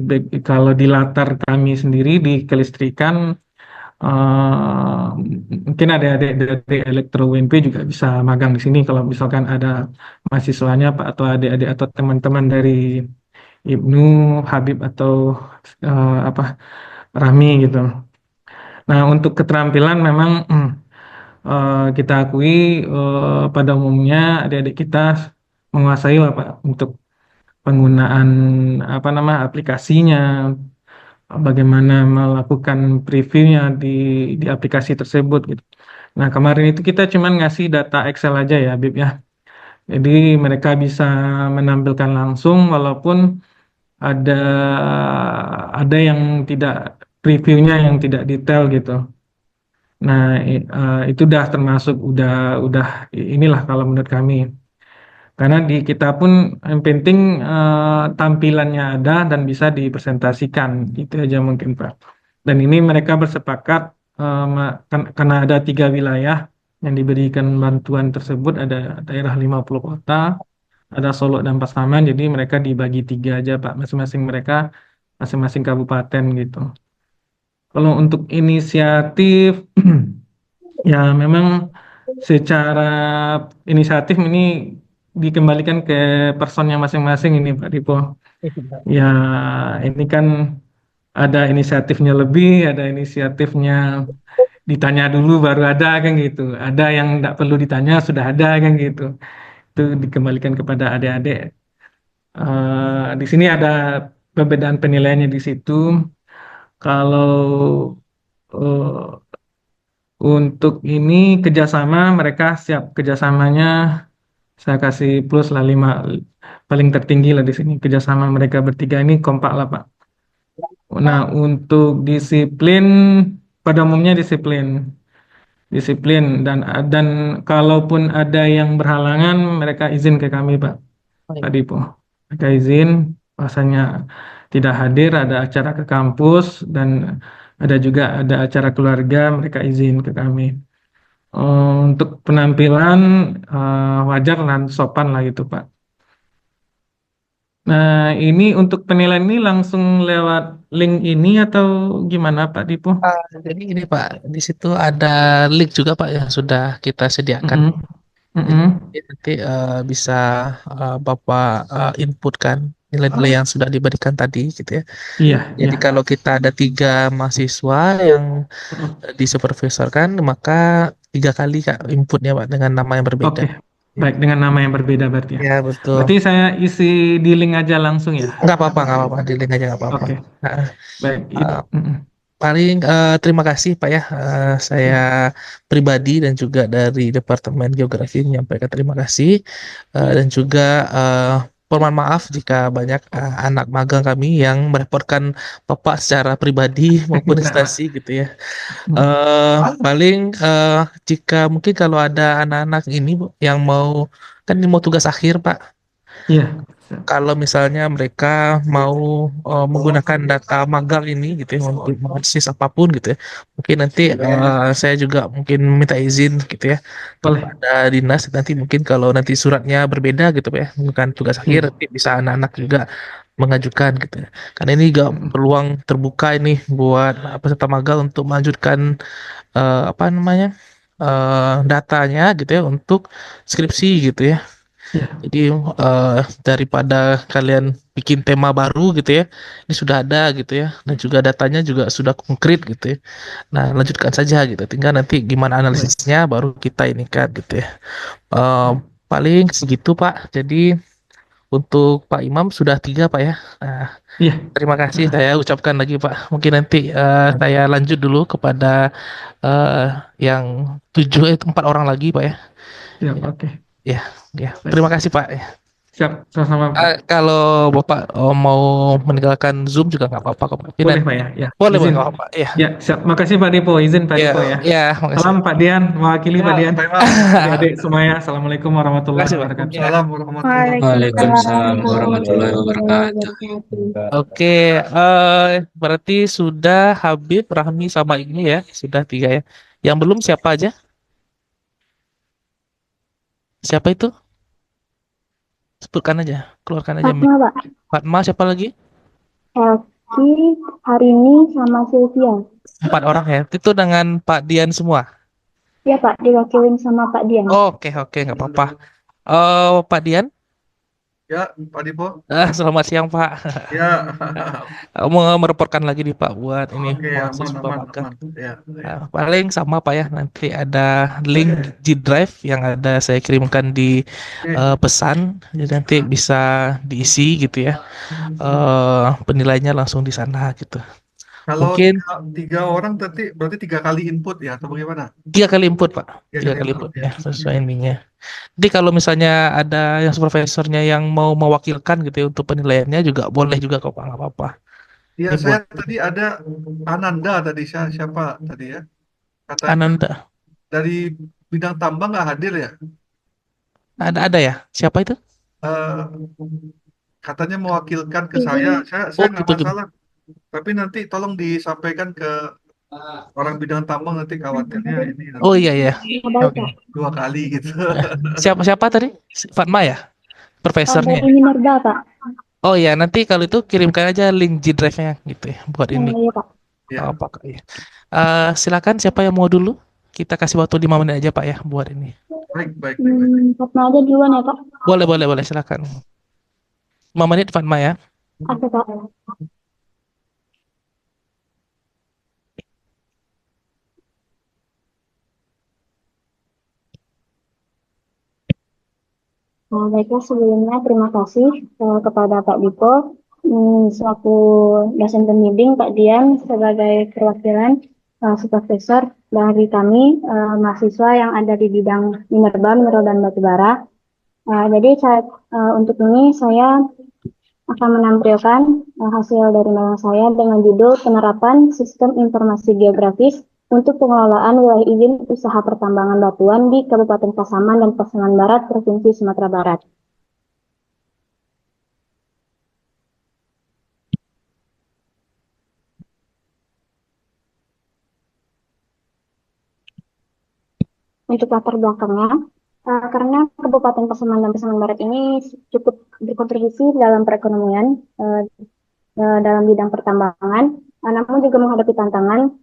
latar kami sendiri di kelistrikan eh, mungkin ada adik-adik elektro UNP juga bisa magang di sini kalau misalkan ada mahasiswanya Pak atau adik-adik atau teman-teman dari Ibnu, Habib atau apa Rami gitu. Nah, untuk keterampilan memang kita akui pada umumnya adik-adik kita menguasai lah Pak untuk penggunaan apa nama aplikasinya, bagaimana melakukan previewnya di aplikasi tersebut gitu. Nah, kemarin itu kita cuman ngasih data Excel aja ya, Bib ya. Jadi mereka bisa menampilkan langsung walaupun ada yang tidak previewnya yang tidak detail gitu. Nah, itu udah termasuk udah inilah kalau menurut kami. Karena di kita pun yang penting tampilannya ada dan bisa dipresentasikan, itu aja mungkin Pak. Dan ini mereka bersepakat karena ada 3 wilayah yang diberikan bantuan tersebut, ada daerah 50 kota, ada Solo dan Pasaman, jadi mereka dibagi 3 aja Pak, masing-masing mereka, masing-masing kabupaten gitu. Kalau untuk inisiatif, ya memang secara inisiatif ini dikembalikan ke personnya masing-masing ini Pak Dipo. Ya ini kan ada inisiatifnya lebih, ada inisiatifnya ditanya dulu baru ada kan gitu. Ada yang tidak perlu ditanya sudah ada kan gitu. Itu dikembalikan kepada adik-adik. Di sini ada perbedaan penilaiannya di situ. Kalau eh, untuk ini kerjasama mereka siap kerjasamanya saya kasih plus lah 5 paling tertinggi lah di sini kerjasama mereka bertiga ini kompak lah Pak. Nah untuk disiplin pada umumnya disiplin dan kalaupun ada yang berhalangan mereka izin ke kami Pak Dipo. Mereka izin bahasanya tidak hadir ada acara ke kampus dan ada acara keluarga mereka izin ke kami. Untuk penampilan wajar dan sopan lah gitu Pak. Nah, ini untuk penilaian ini langsung lewat link ini atau gimana Pak Dipo? Jadi ini Pak, di situ ada link juga Pak yang sudah kita sediakan. Mm-mm. Jadi Mm-mm. nanti bisa Bapak inputkan nilai-nilai yang sudah diberikan tadi gitu ya. Iya, Jadi iya. kalau kita ada 3 mahasiswa yang Mm-mm. disupervisorkan, maka 3 kali Kak inputnya Pak dengan nama yang berbeda. Oke, baik dengan nama yang berbeda berarti ya. Ya betul. Berarti saya isi di link aja langsung ya. Nggak apa-apa, di link aja nggak apa-apa. Oke, Nah, baik. eh, Mm-mm. paling terima kasih Pak ya. Saya pribadi dan juga dari Departemen Geografi menyampaikan terima kasih dan juga permohonan maaf jika banyak anak magang kami yang merepotkan Bapak secara pribadi maupun instansi gitu ya. Mm. Paling jika mungkin kalau ada anak-anak ini Bu, yang kan ini mau tugas akhir Pak. Iya. Kalau misalnya mereka mau menggunakan data magang ini gitu ya untuk mengakses apapun gitu ya, mungkin nanti saya juga mungkin minta izin gitu ya Boleh. kepada dinas, nanti mungkin kalau nanti suratnya berbeda gitu Pak ya, bukan tugas akhir, Iya. nanti bisa anak-anak juga mengajukan gitu ya. Karena ini juga peluang terbuka ini buat peserta magang untuk melanjutkan apa namanya datanya gitu ya untuk skripsi gitu ya. Iya. Jadi daripada kalian bikin tema baru gitu ya, ini sudah ada gitu ya, dan juga datanya juga sudah konkret gitu ya. Nah, lanjutkan saja gitu. Tinggal nanti gimana Baik. analisisnya baru kita ini kan gitu ya. Eh, paling segitu Pak. Jadi untuk Pak Imam sudah 3 Pak ya. Nah, Iya. terima kasih saya ucapkan lagi Pak. Mungkin nanti saya lanjut dulu kepada eh, yang 7 itu 4 orang lagi Pak ya. Siap. Ya, Oke. ya, ya. Baik. Terima kasih Pak. Siap. Sama-sama Pak. Kalau Bapak mau meninggalkan Zoom juga nggak apa-apa kok. Tapi Boleh nanti Pak ya. Ya. boleh Izin. nggak apa-apa. Iya, Ya. Siap. Makasih Pak Dipo. Izin Pak iya, Dipo ya. iya, makasih. Salam Pak Dian. Mewakili Pak Dian. Adik-adik semuanya. Assalamualaikum warahmatullahi Makasih Pak. wabarakatuh. Iya. Waalaikumsalam warahmatullahi Waalaikumsalam warahmatullahi wabarakatuh. Enggak. Oke, berarti sudah Habib, Rahmi sama ini ya, sudah 3 ya. Yang belum siapa aja? Siapa itu? Sebutkan aja, keluarkan aja. Fatma, Pak. Fatma, siapa lagi? Elki, Harini, sama Sylvia. 4 orang ya. Itu dengan Pak Dian semua. Ya, Pak, diwakilin sama Pak Dian. Oke, oke, nggak apa-apa. Pak Dian, Ya, Pak Dipo. selamat siang Pak. Ya, Mau mereportkan lagi nih Pak buat ini oke, mahasiswa aman, magang. aman. Ya, ya. Nah, paling sama Pak ya, nanti ada link G Drive yang ada saya kirimkan di Oke. pesan, jadi nanti bisa diisi gitu ya. Penilaiannya langsung di sana gitu. Kalau Mungkin tiga orang tadi berarti 3 kali input ya, atau bagaimana? 3 kali input Pak, 3 tiga kali kali input input ya. ya sesuai ininya. Jadi kalau misalnya ada yang supervisornya yang mau mewakilkan gitu ya untuk penilaiannya juga boleh juga kok Pak, nggak apa-apa. Ya, Ini saya buat tadi ada Ananda tadi, siapa tadi ya? Katanya Ananda. dari bidang tambang nggak hadir ya? Ada ya? Siapa itu? Eh, katanya mewakilkan ke saya. Izin, Saya Oh nggak gitu gitu. masalah. Tapi nanti tolong disampaikan ke orang bidang tambang, nanti khawatirnya ini Oh nanti iya ya. baik, Oke. Pak. 2 kali gitu. Siapa siapa tadi? Fatma ya? Profesornya ya? Dari Minerba, Pak. Oh ya, nanti kalau itu kirimkan aja link G Drive-nya gitu ya buat ini. Iya, Pak. Ya, Oh, Pak ya. Silakan siapa yang mau dulu? Kita kasih waktu 5 menit aja Pak ya buat ini. baik, baik, baik. Fatma aja duluan ya, Pak. Boleh boleh boleh silakan. 5 menit Fatma ya. Oke, Pak. Nah, baiklah sebelumnya terima kasih kepada Pak Diko selaku dosen pembimbing, Pak Dian sebagai perwakilan supervisor dari kami mahasiswa yang ada di bidang mineral, mineral dan batubara. Jadi untuk ini saya akan menampilkan hasil dari magang saya dengan judul penerapan sistem informasi geografis untuk pengelolaan wilayah izin usaha pertambangan batuan di Kabupaten Pasaman dan Pasaman Barat, Provinsi Sumatera Barat. Untuk latar belakangnya, Karena Kabupaten Pasaman dan Pasaman Barat ini cukup berkontribusi dalam perekonomian, dalam bidang pertambangan, namun juga menghadapi tantangan.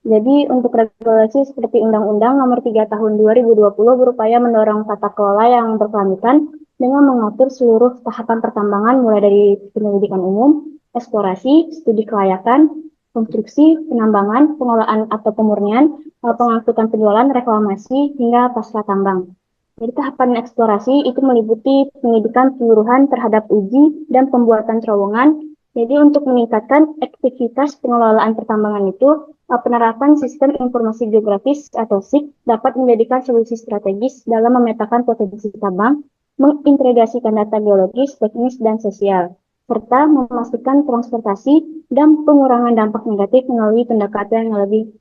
Jadi untuk regulasi seperti Undang-Undang Nomor 3 Tahun 2020 berupaya mendorong tata kelola yang berkelanjutan dengan mengatur seluruh tahapan pertambangan mulai dari penyelidikan umum, eksplorasi, studi kelayakan, konstruksi, penambangan, pengelolaan atau pemurnian, pengangkutan penjualan, reklamasi, hingga pasca tambang. Jadi tahapan eksplorasi itu meliputi penyidikan keseluruhan terhadap uji dan pembuatan terowongan. Jadi untuk meningkatkan aktivitas pengelolaan pertambangan itu, penerapan sistem informasi geografis atau SIG dapat menjadikan solusi strategis dalam memetakan potensi tambang, mengintegrasikan data geologis, teknis, dan sosial, serta memastikan transportasi dan pengurangan dampak negatif melalui pendekatan yang lebih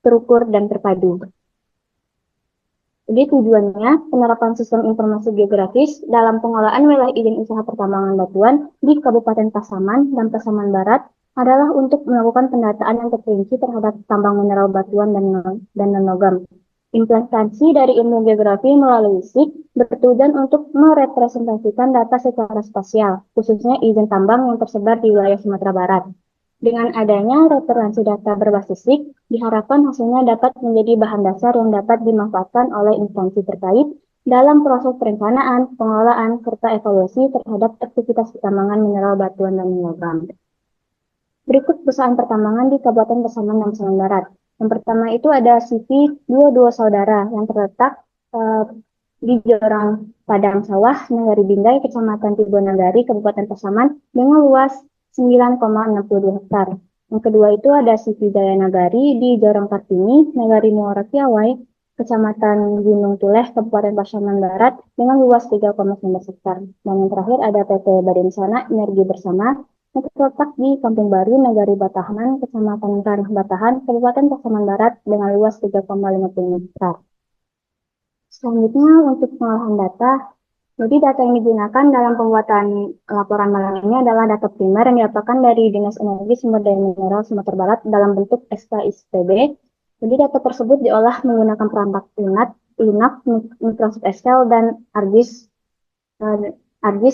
terukur dan terpadu. Jadi tujuannya penerapan sistem informasi geografis dalam pengelolaan wilayah izin usaha pertambangan batuan di Kabupaten Pasaman dan Pasaman Barat adalah untuk melakukan pendataan yang terperinci terhadap tambang mineral batuan dan non-logam. Implementasi dari ilmu geografi melalui SIG bertujuan untuk merepresentasikan data secara spasial, khususnya izin tambang yang tersebar di wilayah Sumatera Barat. Dengan adanya referensi data berbasis SIG, diharapkan hasilnya dapat menjadi bahan dasar yang dapat dimanfaatkan oleh instansi terkait dalam proses perencanaan, pengelolaan, serta evaluasi terhadap aktivitas pertambangan mineral batuan dan logam. Berikut perusahaan pertambangan di Kabupaten Pasaman dan Pasaman Barat. Yang pertama itu ada CV 22 Saudara yang terletak di Jorong Padang Sawah, Nagari Binggai, Kecamatan Tibonagari, Kabupaten Pasaman dengan luas 9,62 hektar. Yang kedua itu ada CV Jaya Nagari di Jorong Kartini, Nagari Muara Kiawai, Kecamatan Gunung Tuleh, Kabupaten Pasaman Barat dengan luas 3,19 hektar. Dan yang terakhir ada PT Badinsana Energi Bersama yang terletak di Kampung Baru, Nagari Batahan, Kecamatan Ranah Batahan, Kabupaten Pasaman Barat dengan luas 3,50 hektar. Selanjutnya untuk pengolahan data, jadi data yang digunakan dalam pembuatan laporan malam ini adalah data primer yang didapatkan dari Dinas Energi Sumber Daya Mineral Sumatera Barat dalam bentuk SKSPB. Jadi data tersebut diolah menggunakan perangkat lunak, Microsoft Excel, dan ArcGIS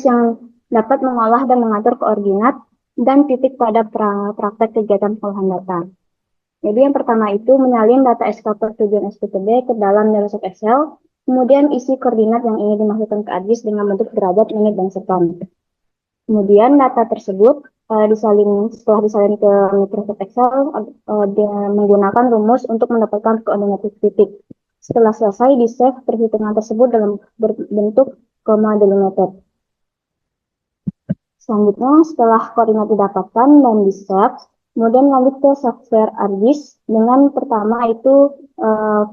yang dapat mengolah dan mengatur koordinat dan titik pada praktek kegiatan pengolahan data. Jadi yang pertama itu menyalin data SK pertujuan SPTB ke dalam Microsoft Excel, kemudian isi koordinat yang ingin dimasukkan ke ArcGIS dengan bentuk derajat, menit, dan sekon. Kemudian data tersebut setelah disalin ke Microsoft Excel, dia menggunakan rumus untuk mendapatkan koordinat titik. Setelah selesai, di-save perhitungan tersebut dalam bentuk koma delimiter. Selanjutnya, setelah koordinat didapatkan dan di-save, kemudian lanjut ke software ArcGIS dengan pertama itu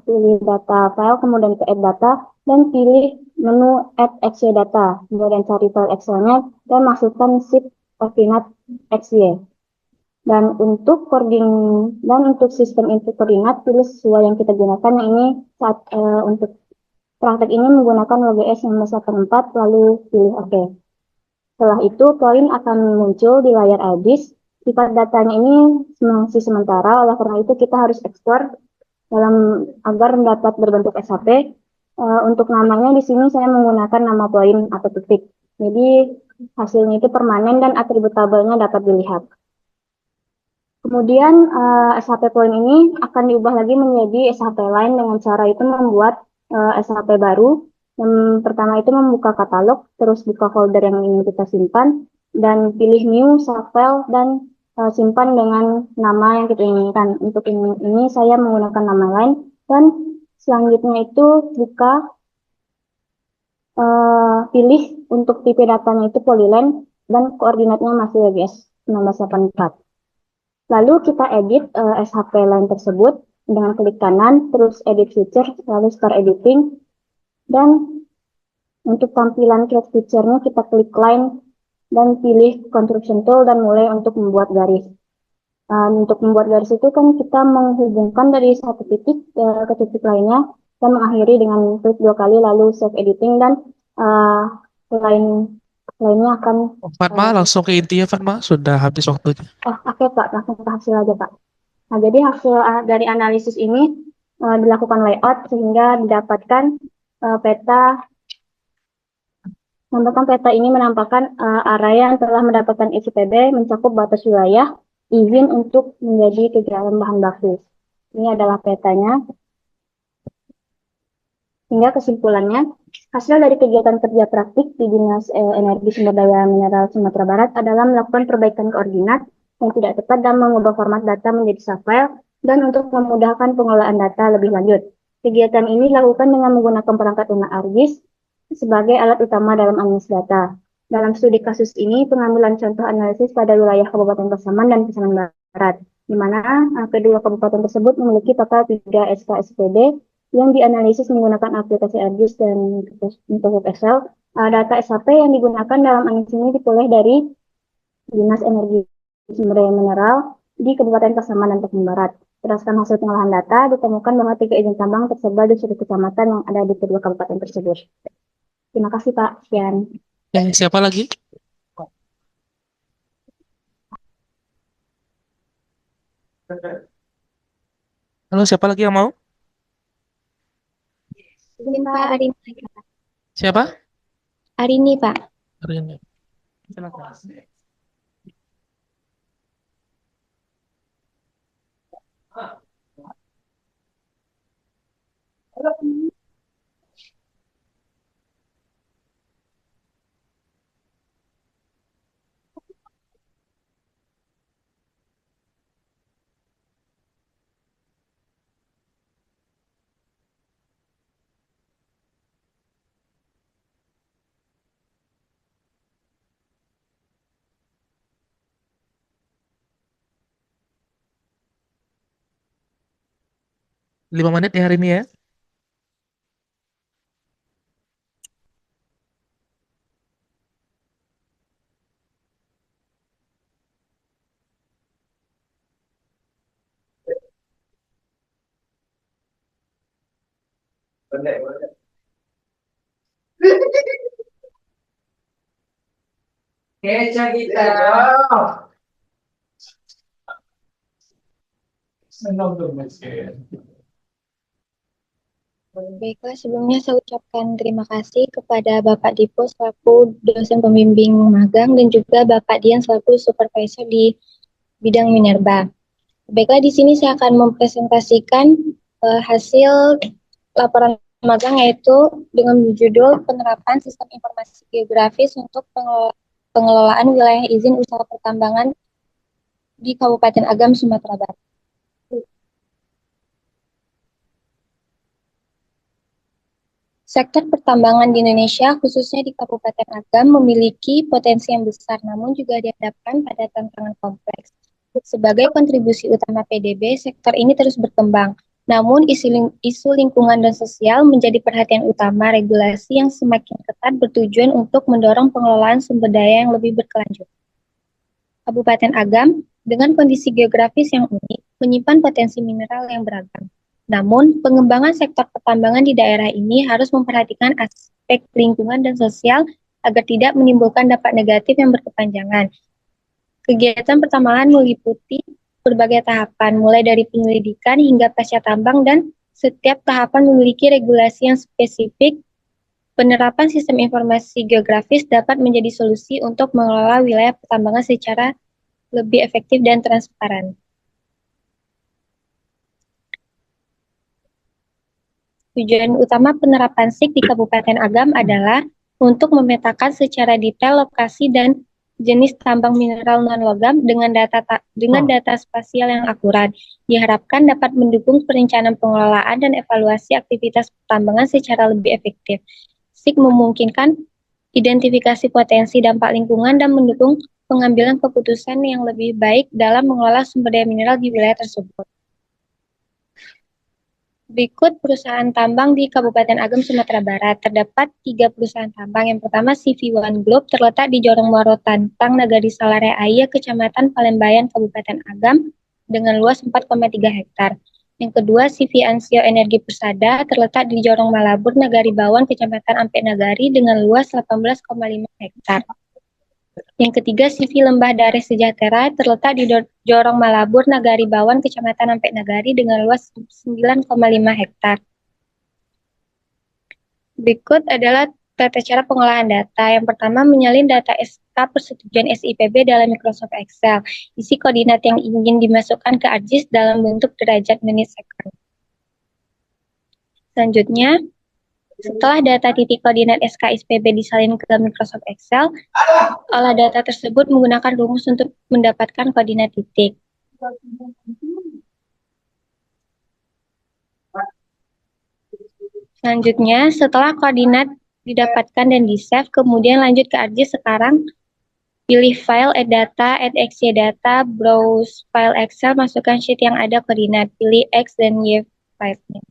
pilih data file, kemudian ke add data, dan pilih menu add XY data, kemudian cari file Excel-nya, dan masukkan sheet koordinat XY. Dan untuk sistem input koordinat, pilih sesuai yang kita gunakan, yang ini untuk praktek ini menggunakan WGS 1984, lalu pilih OK. Setelah itu, poin akan muncul di layar ArcGIS. Sifat datanya ini masih sementara, oleh karena itu kita harus ekspor agar dapat berbentuk SHP. Untuk namanya di sini saya menggunakan nama poin atau titik. Jadi hasilnya itu permanen dan atribut tabelnya dapat dilihat. Kemudian SHP poin ini akan diubah lagi menjadi SHP lain dengan cara itu membuat SHP baru. Yang pertama itu membuka katalog, terus buka folder yang ingin kita simpan, dan pilih new, subfile, dan simpan dengan nama yang kita inginkan. Untuk ini saya menggunakan nama lain, dan selanjutnya itu buka, pilih untuk tipe datanya itu polyline, dan koordinatnya masih WGS 1984. Lalu kita edit SHP line tersebut dengan klik kanan, terus edit feature, lalu start editing, dan untuk tampilan create feature-nya kita klik line, dan pilih construction tool dan mulai untuk membuat garis. Untuk membuat garis itu kan kita menghubungkan dari satu titik ke titik lainnya dan mengakhiri dengan klik 2 kali lalu save editing, dan lainnya akan Fatma, langsung ke intinya Fatma, sudah habis waktunya. Oke Pak, langsung ke hasil aja Pak. Nah, jadi hasil dari analisis ini dilakukan layout sehingga didapatkan peta ini menampakkan area yang telah mendapatkan SIPB mencakup batas wilayah izin untuk menjadi kegiatan bahan baku. Ini adalah petanya. Hingga kesimpulannya, hasil dari kegiatan kerja praktik di Dinas Energi Sumber Daya Mineral Sumatera Barat adalah melakukan perbaikan koordinat yang tidak tepat dan mengubah format data menjadi subfile dan untuk memudahkan pengelolaan data lebih lanjut. Kegiatan ini dilakukan dengan menggunakan perangkat lunak ArcGIS sebagai alat utama dalam analisis data. Dalam studi kasus ini, pengambilan contoh analisis pada wilayah Kabupaten Pasaman dan Pasaman Barat, di mana kedua kabupaten tersebut memiliki total 3 SK SPB yang dianalisis menggunakan aplikasi ArcGIS dan Microsoft Excel. Data SHP yang digunakan dalam analisis ini diperoleh dari Dinas Energi Sumber Daya Mineral di Kabupaten Pasaman dan Pasaman Barat. Berdasarkan hasil pengolahan data, ditemukan bahwa 3 izin tambang tersebar di seluruh kecamatan yang ada di kedua kabupaten tersebut. Terima kasih, Pak. Sekian. Siapa lagi? Halo, siapa lagi yang mau? Pak Arini. Siapa? Arini, Pak. Arini. Silakan. Lima menit ya hari ini ya. Baiklah, sebelumnya saya ucapkan terima kasih kepada Bapak Dipo selaku dosen pembimbing magang dan juga Bapak Dian selaku supervisor di bidang minerba. Baiklah, di sini saya akan mempresentasikan hasil laporan magang yaitu dengan judul penerapan sistem informasi geografis untuk pengelolaan wilayah izin usaha pertambangan di Kabupaten Agam, Sumatera Barat. Sektor pertambangan di Indonesia, khususnya di Kabupaten Agam, memiliki potensi yang besar, namun juga dihadapkan pada tantangan kompleks. Sebagai kontribusi utama PDB, sektor ini terus berkembang. Namun, isu lingkungan dan sosial menjadi perhatian utama regulasi yang semakin ketat bertujuan untuk mendorong pengelolaan sumber daya yang lebih berkelanjutan. Kabupaten Agam, dengan kondisi geografis yang unik, menyimpan potensi mineral yang beragam. Namun, pengembangan sektor pertambangan di daerah ini harus memperhatikan aspek lingkungan dan sosial agar tidak menimbulkan dampak negatif yang berkepanjangan. Kegiatan pertambangan meliputi berbagai tahapan, mulai dari penyelidikan hingga pasca tambang, dan setiap tahapan memiliki regulasi yang spesifik. Penerapan sistem informasi geografis dapat menjadi solusi untuk mengelola wilayah pertambangan secara lebih efektif dan transparan. Tujuan utama penerapan SIG di Kabupaten Agam adalah untuk memetakan secara detail lokasi dan jenis tambang mineral non-logam dengan data spasial yang akurat. Diharapkan dapat mendukung perencanaan pengelolaan dan evaluasi aktivitas pertambangan secara lebih efektif. SIG memungkinkan identifikasi potensi dampak lingkungan dan mendukung pengambilan keputusan yang lebih baik dalam mengelola sumber daya mineral di wilayah tersebut. Berikut perusahaan tambang di Kabupaten Agam, Sumatera Barat. Terdapat 3 perusahaan tambang. Yang pertama CV1 Group terletak di Jorong Moro Tantang, Nagari Salare Aya, Kecamatan Palembayan, Kabupaten Agam dengan luas 4,3 hektar. Yang kedua CV Ansio Energi Persada terletak di Jorong Malabur, Nagari Bawang, Kecamatan Ampek Nagari dengan luas 18,5 hektar. Yang ketiga, CV Lembah Dareh Sejahtera terletak di Jorong Malabur, Nagari Bawang, Kecamatan Ampek Nagari dengan luas 9,5 hektar. Berikut adalah tata cara pengolahan data. Yang pertama, menyalin data SK persetujuan SIPB dalam Microsoft Excel. Isi koordinat yang ingin dimasukkan ke ArcGIS dalam bentuk derajat menit second. Selanjutnya, setelah data titik koordinat SK-SPB disalin ke Microsoft Excel, olah data tersebut menggunakan rumus untuk mendapatkan koordinat titik. Selanjutnya, setelah koordinat didapatkan dan di-save, kemudian lanjut ke ArcGIS. Sekarang, pilih file, add data, add XY data, browse file Excel, masukkan sheet yang ada koordinat, pilih X dan Y file-nya.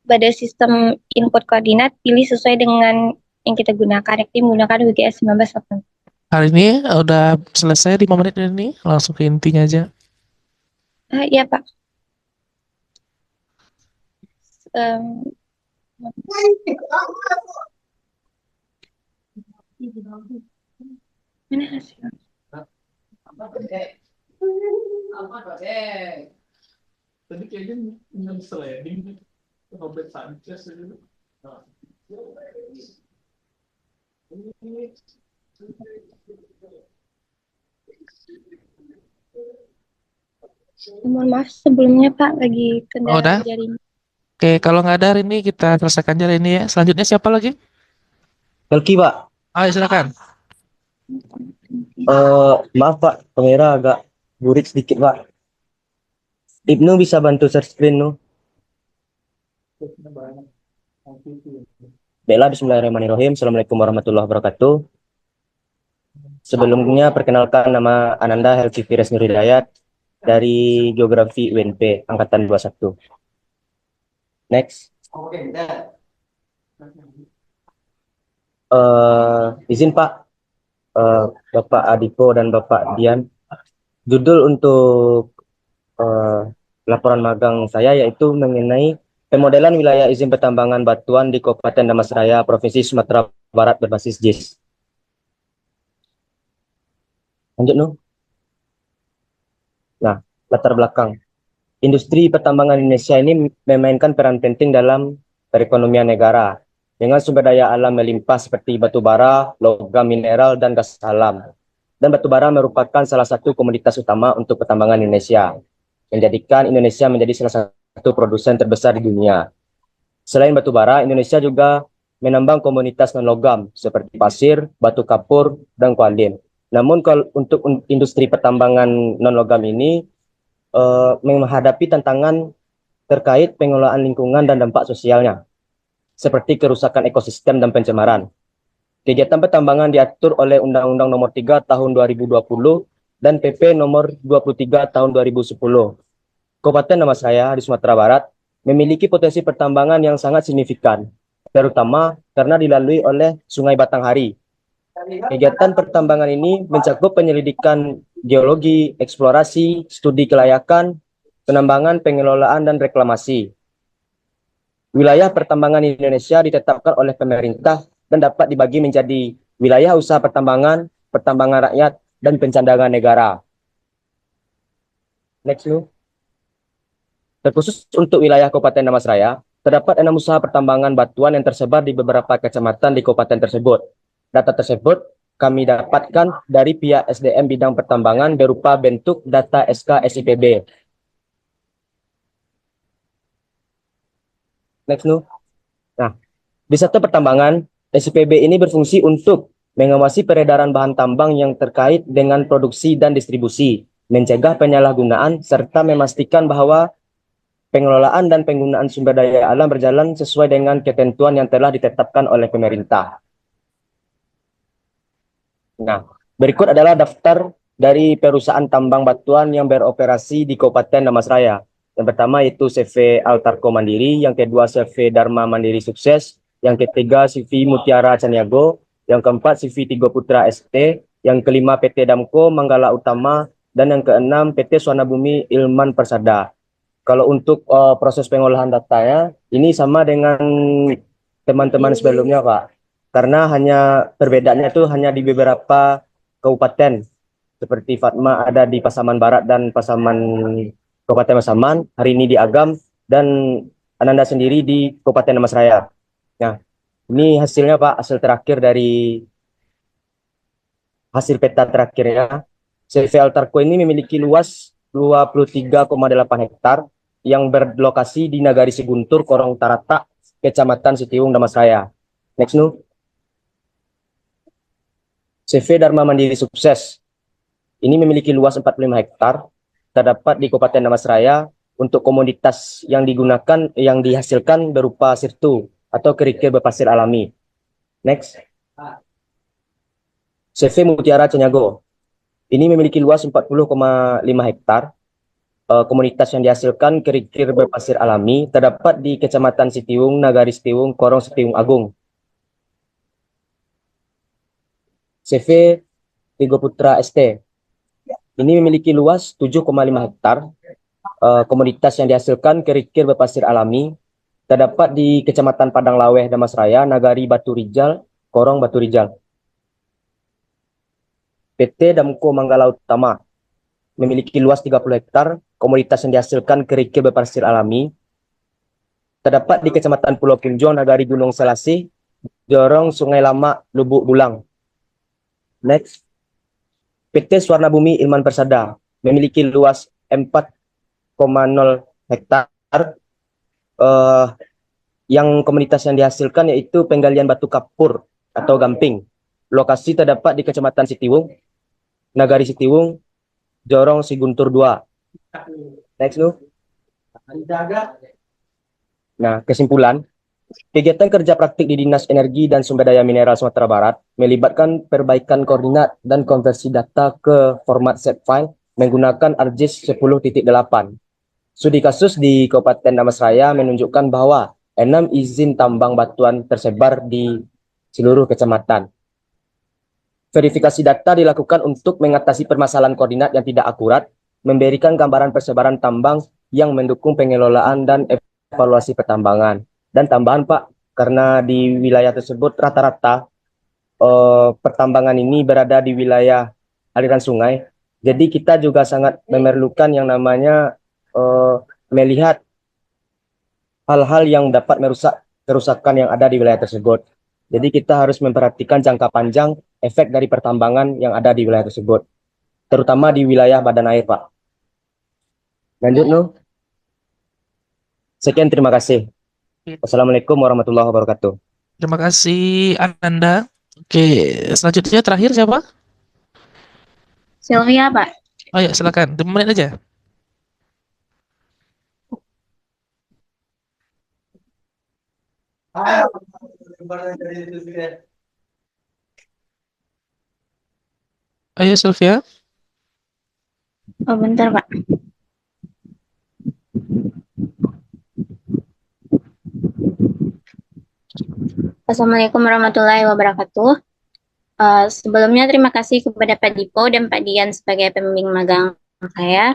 Pada sistem input koordinat, pilih sesuai dengan yang kita gunakan, yakni menggunakan WGS 1980. Hari ini udah selesai 5 menit ini, langsung ke intinya aja. Iya, Pak. Mana hasil? Tadi kayaknya sliding Robert Sanchez itu. Mohon maaf sebelumnya Pak, lagi kendala udah? jaringan. Oke, kalau nggak ada hari ini kita selesaikan aja ini ya. Selanjutnya siapa lagi? Kelki, Pak. Ayo silakan. Maaf, Pak. Kamera agak burik sedikit, Pak. Ibnu bisa bantu share screen, nu. Baiklah, bismillahirrahmanirrahim. Assalamualaikum warahmatullahi wabarakatuh. Sebelumnya, perkenalkan nama Ananda Helki Fires Nur Hidayat dari Geografi UNP, Angkatan 21. Next. Izin, Pak. Bapak Adiko dan Bapak Dian. Judul untuk laporan magang saya yaitu mengenai pemodelan wilayah izin pertambangan batuan di Kabupaten Damastraya, Provinsi Sumatera Barat berbasis JIS. Lanjut, Nu. Nah, latar belakang. Industri pertambangan Indonesia ini memainkan peran penting dalam perekonomian negara dengan sumber daya alam melimpah seperti batu bara, logam mineral, dan gas alam. Dan batu bara merupakan salah satu komoditas utama untuk pertambangan Indonesia, menjadikan Indonesia menjadi salah satu produsen terbesar di dunia. Selain batu bara, Indonesia juga menambang komoditas non-logam seperti pasir, batu kapur, dan kualin. Namun kalau untuk industri pertambangan non-logam ini menghadapi tantangan terkait pengelolaan lingkungan dan dampak sosialnya, seperti kerusakan ekosistem dan pencemaran. Kegiatan pertambangan diatur oleh Undang-Undang Nomor 3 Tahun 2020 dan PP Nomor 23 Tahun 2010. Kabupaten Damastraya di Sumatera Barat memiliki potensi pertambangan yang sangat signifikan, terutama karena dilalui oleh Sungai Batanghari. Kegiatan pertambangan ini mencakup penyelidikan geologi, eksplorasi, studi kelayakan, penambangan, pengelolaan, dan reklamasi. Wilayah pertambangan Indonesia ditetapkan oleh pemerintah dan dapat dibagi menjadi wilayah usaha pertambangan, pertambangan rakyat, dan pencandangan negara. Next, Nu. Terkhusus untuk wilayah Kabupaten Damastraya, terdapat 6 usaha pertambangan batuan yang tersebar di beberapa kecamatan di kabupaten tersebut. Data tersebut kami dapatkan dari pihak SDM bidang pertambangan berupa bentuk data SK SIPB. Next, Nu. Nah, di sektor pertambangan, SIPB ini berfungsi untuk mengawasi peredaran bahan tambang yang terkait dengan produksi dan distribusi, mencegah penyalahgunaan, serta memastikan bahwa pengelolaan dan penggunaan sumber daya alam berjalan sesuai dengan ketentuan yang telah ditetapkan oleh pemerintah. Nah, berikut adalah daftar dari perusahaan tambang batuan yang beroperasi di Kabupaten Damastraya. Yang pertama itu CV Altarko Mandiri, yang kedua CV Dharma Mandiri Sukses, yang ketiga CV Mutiara Caniago, yang keempat CV Tigo Putra ST, yang kelima PT Damko Manggala Utama, dan yang keenam PT Swana Bumi Ilman Persada. Kalau untuk proses pengolahan datanya, ini sama dengan teman-teman sebelumnya, Pak. Karena perbedaannya itu hanya di beberapa kabupaten. Seperti Fatma ada di Pasaman Barat dan Kabupaten Pasaman, hari ini di Agam, dan Ananda sendiri di Kabupaten Damastraya. Nah, ini hasilnya Pak, hasil terakhir dari hasil peta terakhirnya. CV Altarko ini memiliki luas 23,8 hektar yang berlokasi di Nagari Siguntur, Korong Tarata, Kecamatan Sitiung, Damastraya. Next, Nu. CV Dharma Mandiri Sukses. Ini memiliki luas 45 hektar, terdapat di Kabupaten Damastraya. Untuk komoditas yang digunakan, yang dihasilkan berupa sirtu atau kerikil berpasir alami. Next. CV Mutiara Cenyago. Ini memiliki luas 40,5 hektar. Komunitas yang dihasilkan kerikil berpasir alami terdapat di Kecamatan Sitiung, Nagari Sitiung, Korong Sitiung Agung. CV Tigo Putra ST. Ini memiliki luas 7,5 hektar. Komoditas yang dihasilkan kerikil berpasir alami terdapat di Kecamatan Padang Laweh, Damastraya, Nagari Batu Rijal, Korong Batu Rijal. PT Damko Manggala Utama memiliki luas 30 hektar. Komoditas yang dihasilkan kerikil berpasir alami terdapat di Kecamatan Pulau Kunjong, Nagari Gunung Selasih, Jorong Sungai Lama, Lubuk Bulang. Next. PT Swarna Bumi Ilman Persada memiliki luas 4,0 hektar. Yang komunitas yang dihasilkan yaitu penggalian batu kapur atau gamping. Lokasi terdapat di Kecamatan Sitiwung, Nagari Sitiwung, Jorong Siguntur 2. Next, Nu. Nah, kesimpulan. Kegiatan kerja praktik di Dinas Energi dan Sumber Daya Mineral Sumatera Barat melibatkan perbaikan koordinat dan konversi data ke format set file menggunakan ArcGIS 10.8. Studi kasus di Kabupaten Damastraya menunjukkan bahwa 6 izin tambang batuan tersebar di seluruh kecamatan. Verifikasi data dilakukan untuk mengatasi permasalahan koordinat yang tidak akurat, memberikan gambaran persebaran tambang yang mendukung pengelolaan dan evaluasi pertambangan. Dan tambahan Pak, karena di wilayah tersebut rata-rata pertambangan ini berada di wilayah aliran sungai, jadi kita juga sangat memerlukan yang namanya melihat hal-hal yang dapat merusak kerusakan yang ada di wilayah tersebut. Jadi kita harus memperhatikan jangka panjang efek dari pertambangan yang ada di wilayah tersebut, terutama di wilayah badan air, Pak. Lanjut, Nu. Sekian, terima kasih. Wassalamualaikum warahmatullahi wabarakatuh. Terima kasih Ananda. Oke, selanjutnya terakhir siapa? Sylvia, Pak. Oh ya, silakan. 5 menit aja. Ayo Sylvia. Oh, bentar, Pak. Assalamualaikum warahmatullahi wabarakatuh. Sebelumnya terima kasih kepada Pak Dipo dan Pak Dian sebagai pembimbing magang saya.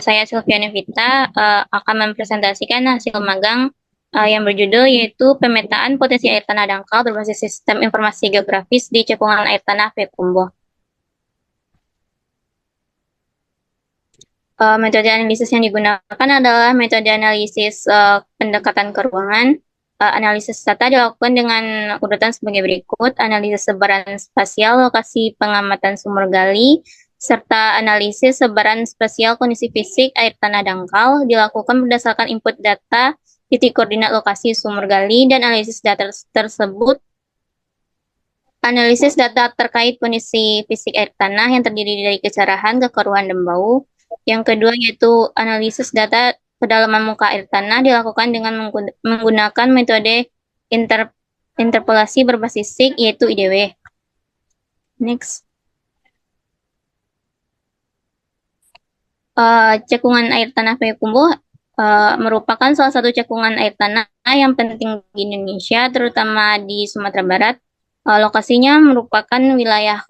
Saya Sylvia Nevita akan mempresentasikan hasil magang yang berjudul yaitu pemetaan potensi air tanah dangkal berbasis sistem informasi geografis di cekungan air tanah Payakumbuh. Metode analisis yang digunakan adalah metode analisis pendekatan ke ruangan. Analisis data dilakukan dengan urutan sebagai berikut: analisis sebaran spasial lokasi pengamatan sumber gali, serta analisis sebaran spasial kondisi fisik air tanah dangkal dilakukan berdasarkan input data titik koordinat lokasi sumber gali dan analisis data tersebut. Analisis data terkait kondisi fisik air tanah yang terdiri dari kecerahan, kekeruhan, dan bau. Yang kedua yaitu analisis data kedalaman muka air tanah dilakukan dengan menggunakan metode interpolasi berbasis SIG yaitu IDW. Next. Cekungan air tanah Payakumbuh merupakan salah satu cekungan air tanah yang penting di Indonesia, terutama di Sumatera Barat. Lokasinya merupakan wilayah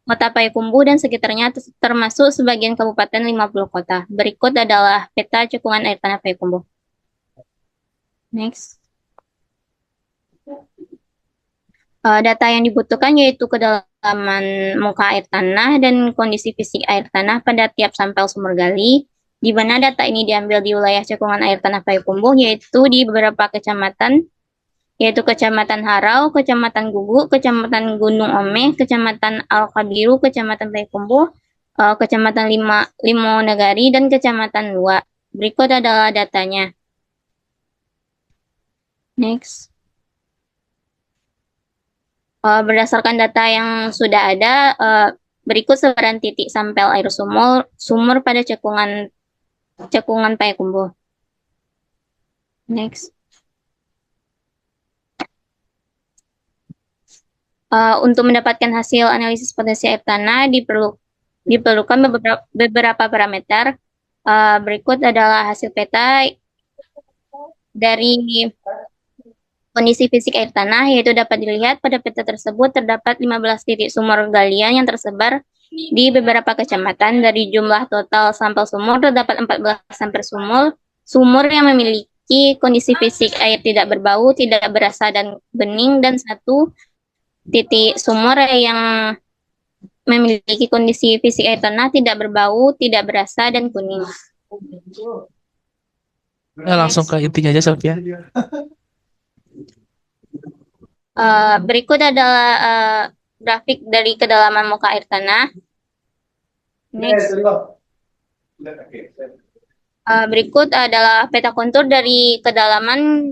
Kota Payakumbuh dan sekitarnya, termasuk sebagian kabupaten 50 kota. Berikut adalah peta cekungan air tanah Payakumbuh. Next. Data yang dibutuhkan yaitu kedalaman muka air tanah dan kondisi fisik air tanah pada tiap sampel sumber gali. di mana data ini diambil di wilayah cekungan air tanah Payakumbuh, yaitu di beberapa kecamatan, yaitu Kecamatan Harau, Kecamatan Gugu, Kecamatan Gunung Ome, Kecamatan Al-Kabiru, Kecamatan Payakumbuh, Kecamatan Limo Nagari, dan Kecamatan Lua. Berikut adalah datanya. Next. Berdasarkan data yang sudah ada, berikut sebaran titik sampel air sumur pada cekungan Payakumbuh. Next. Untuk mendapatkan hasil analisis potensi air tanah diperlukan beberapa parameter. Berikut adalah hasil peta dari kondisi fisik air tanah, yaitu dapat dilihat pada peta tersebut terdapat 15 titik sumur galian yang tersebar di beberapa kecamatan. Dari jumlah total sampel sumur terdapat 14 sampel sumur yang memiliki kondisi fisik air tidak berbau, tidak berasa dan bening, dan 1 titik sumur yang memiliki kondisi fisik air tanah tidak berbau, tidak berasa, dan kuning. Langsung ke intinya aja, Sylvia. Berikut adalah grafik dari kedalaman muka air tanah. Next. Berikut adalah peta kontur dari kedalaman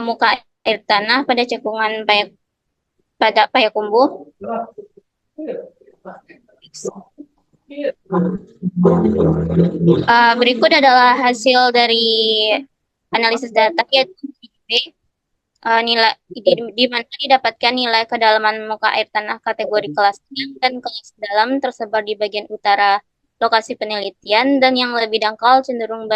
muka air tanah pada cekungan Payakumbuh. Berikut adalah hasil dari analisis data, yaitu nilai di mana didapatkan nilai kedalaman muka air tanah kategori kelas sedang dan kelas dalam tersebar di bagian utara lokasi penelitian, dan yang lebih dangkal cenderung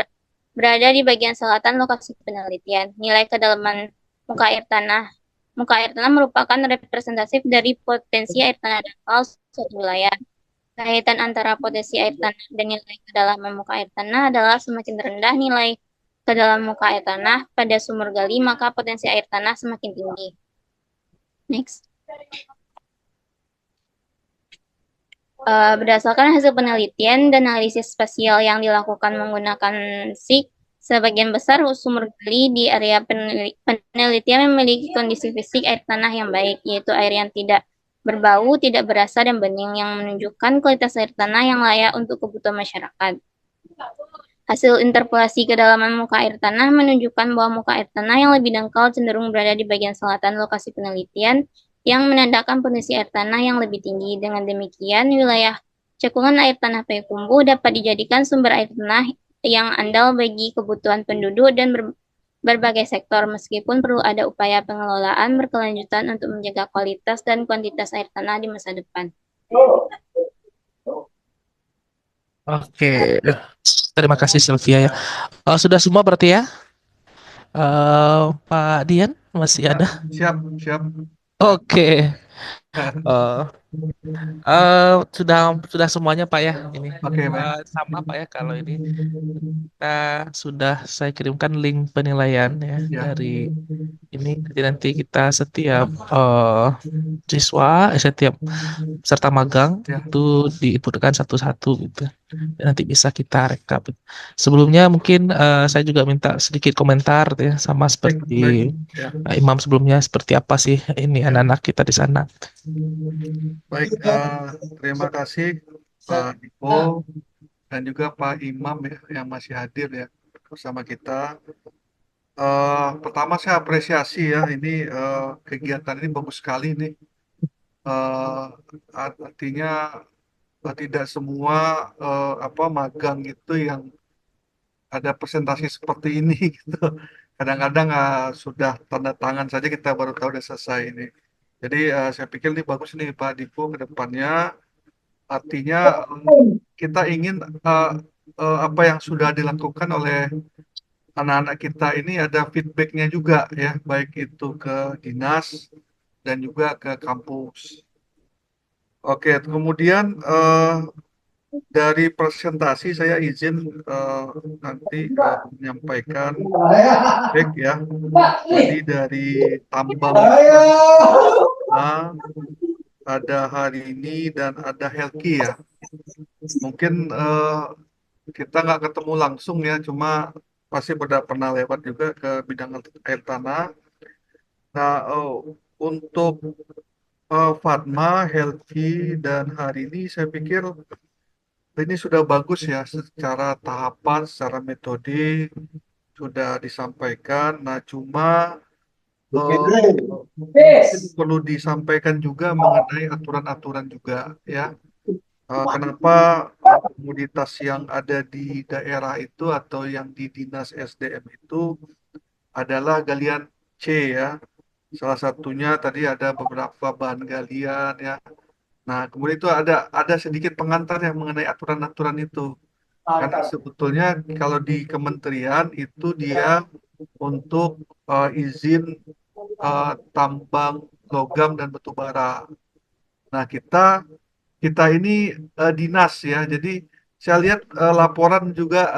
berada di bagian selatan lokasi penelitian. Nilai kedalaman muka air tanah merupakan representatif dari potensi air tanah dangkal suatu wilayah. Kaitan antara potensi air tanah dan nilai kedalaman muka air tanah adalah semakin rendah nilai kedalaman muka air tanah pada sumur gali, maka potensi air tanah semakin tinggi. Next. Berdasarkan hasil penelitian dan analisis spasial yang dilakukan menggunakan SIG, sebagian besar sumur gali di area penelitian memiliki kondisi fisik air tanah yang baik, yaitu air yang tidak berbau, tidak berasa, dan bening, yang menunjukkan kualitas air tanah yang layak untuk kebutuhan masyarakat. Hasil interpolasi kedalaman muka air tanah menunjukkan bahwa muka air tanah yang lebih dangkal cenderung berada di bagian selatan lokasi penelitian, yang menandakan potensi air tanah yang lebih tinggi. Dengan demikian, wilayah cekungan air tanah Payakumbuh dapat dijadikan sumber air tanah yang andal bagi kebutuhan penduduk dan berbagai sektor, meskipun perlu ada upaya pengelolaan berkelanjutan untuk menjaga kualitas dan kuantitas air tanah di masa depan. Oke, terima kasih Sylvia ya. Sudah semua berarti ya? Pak Dian masih ada? Siap. Oke. Sudah semuanya Pak ya ini. Oke, baik. Sama Pak ya, kalau ini kita sudah saya kirimkan link penilaian ya, dari ini. Jadi nanti kita setiap setiap peserta magang itu diinputkan satu-satu gitu. Dan nanti bisa kita rekap. Sebelumnya mungkin saya juga minta sedikit komentar ya, sama seperti Pak Imam sebelumnya, seperti apa sih ini anak-anak kita di sana. Baik, terima kasih Pak Dipo dan juga Pak Imam ya, yang masih hadir ya bersama kita. Pertama saya apresiasi ya, ini kegiatan ini bagus sekali nih. Artinya tidak semua magang itu yang ada presentasi seperti ini gitu. Kadang-kadang sudah tanda tangan saja kita baru tahu udah selesai ini. Jadi saya pikir ini bagus nih Pak Dipo ke depannya. Artinya kita ingin apa yang sudah dilakukan oleh anak-anak kita ini ada feedbacknya juga ya, baik itu ke dinas dan juga ke kampus. Oke, kemudian dari presentasi saya izin nanti menyampaikan baik ya. Jadi dari tambang ada hari ini dan ada Helki ya. Mungkin kita nggak ketemu langsung ya, cuma pasti pernah lewat juga ke bidang air tanah. Nah, untuk Fatma, Helki, dan hari ini saya pikir ini sudah bagus ya secara tahapan, secara metode sudah disampaikan. Nah, cuma mungkin perlu disampaikan juga mengenai aturan-aturan juga ya. Kenapa komoditas yang ada di daerah itu atau yang di dinas SDM itu adalah galian C ya. Salah satunya tadi ada beberapa bahan galian ya. Nah, kemudian itu ada sedikit pengantar yang mengenai aturan-aturan itu. Karena sebetulnya kalau di kementerian itu dia untuk izin tambang logam dan batu bara. Nah, kita ini dinas ya. Jadi saya lihat laporan juga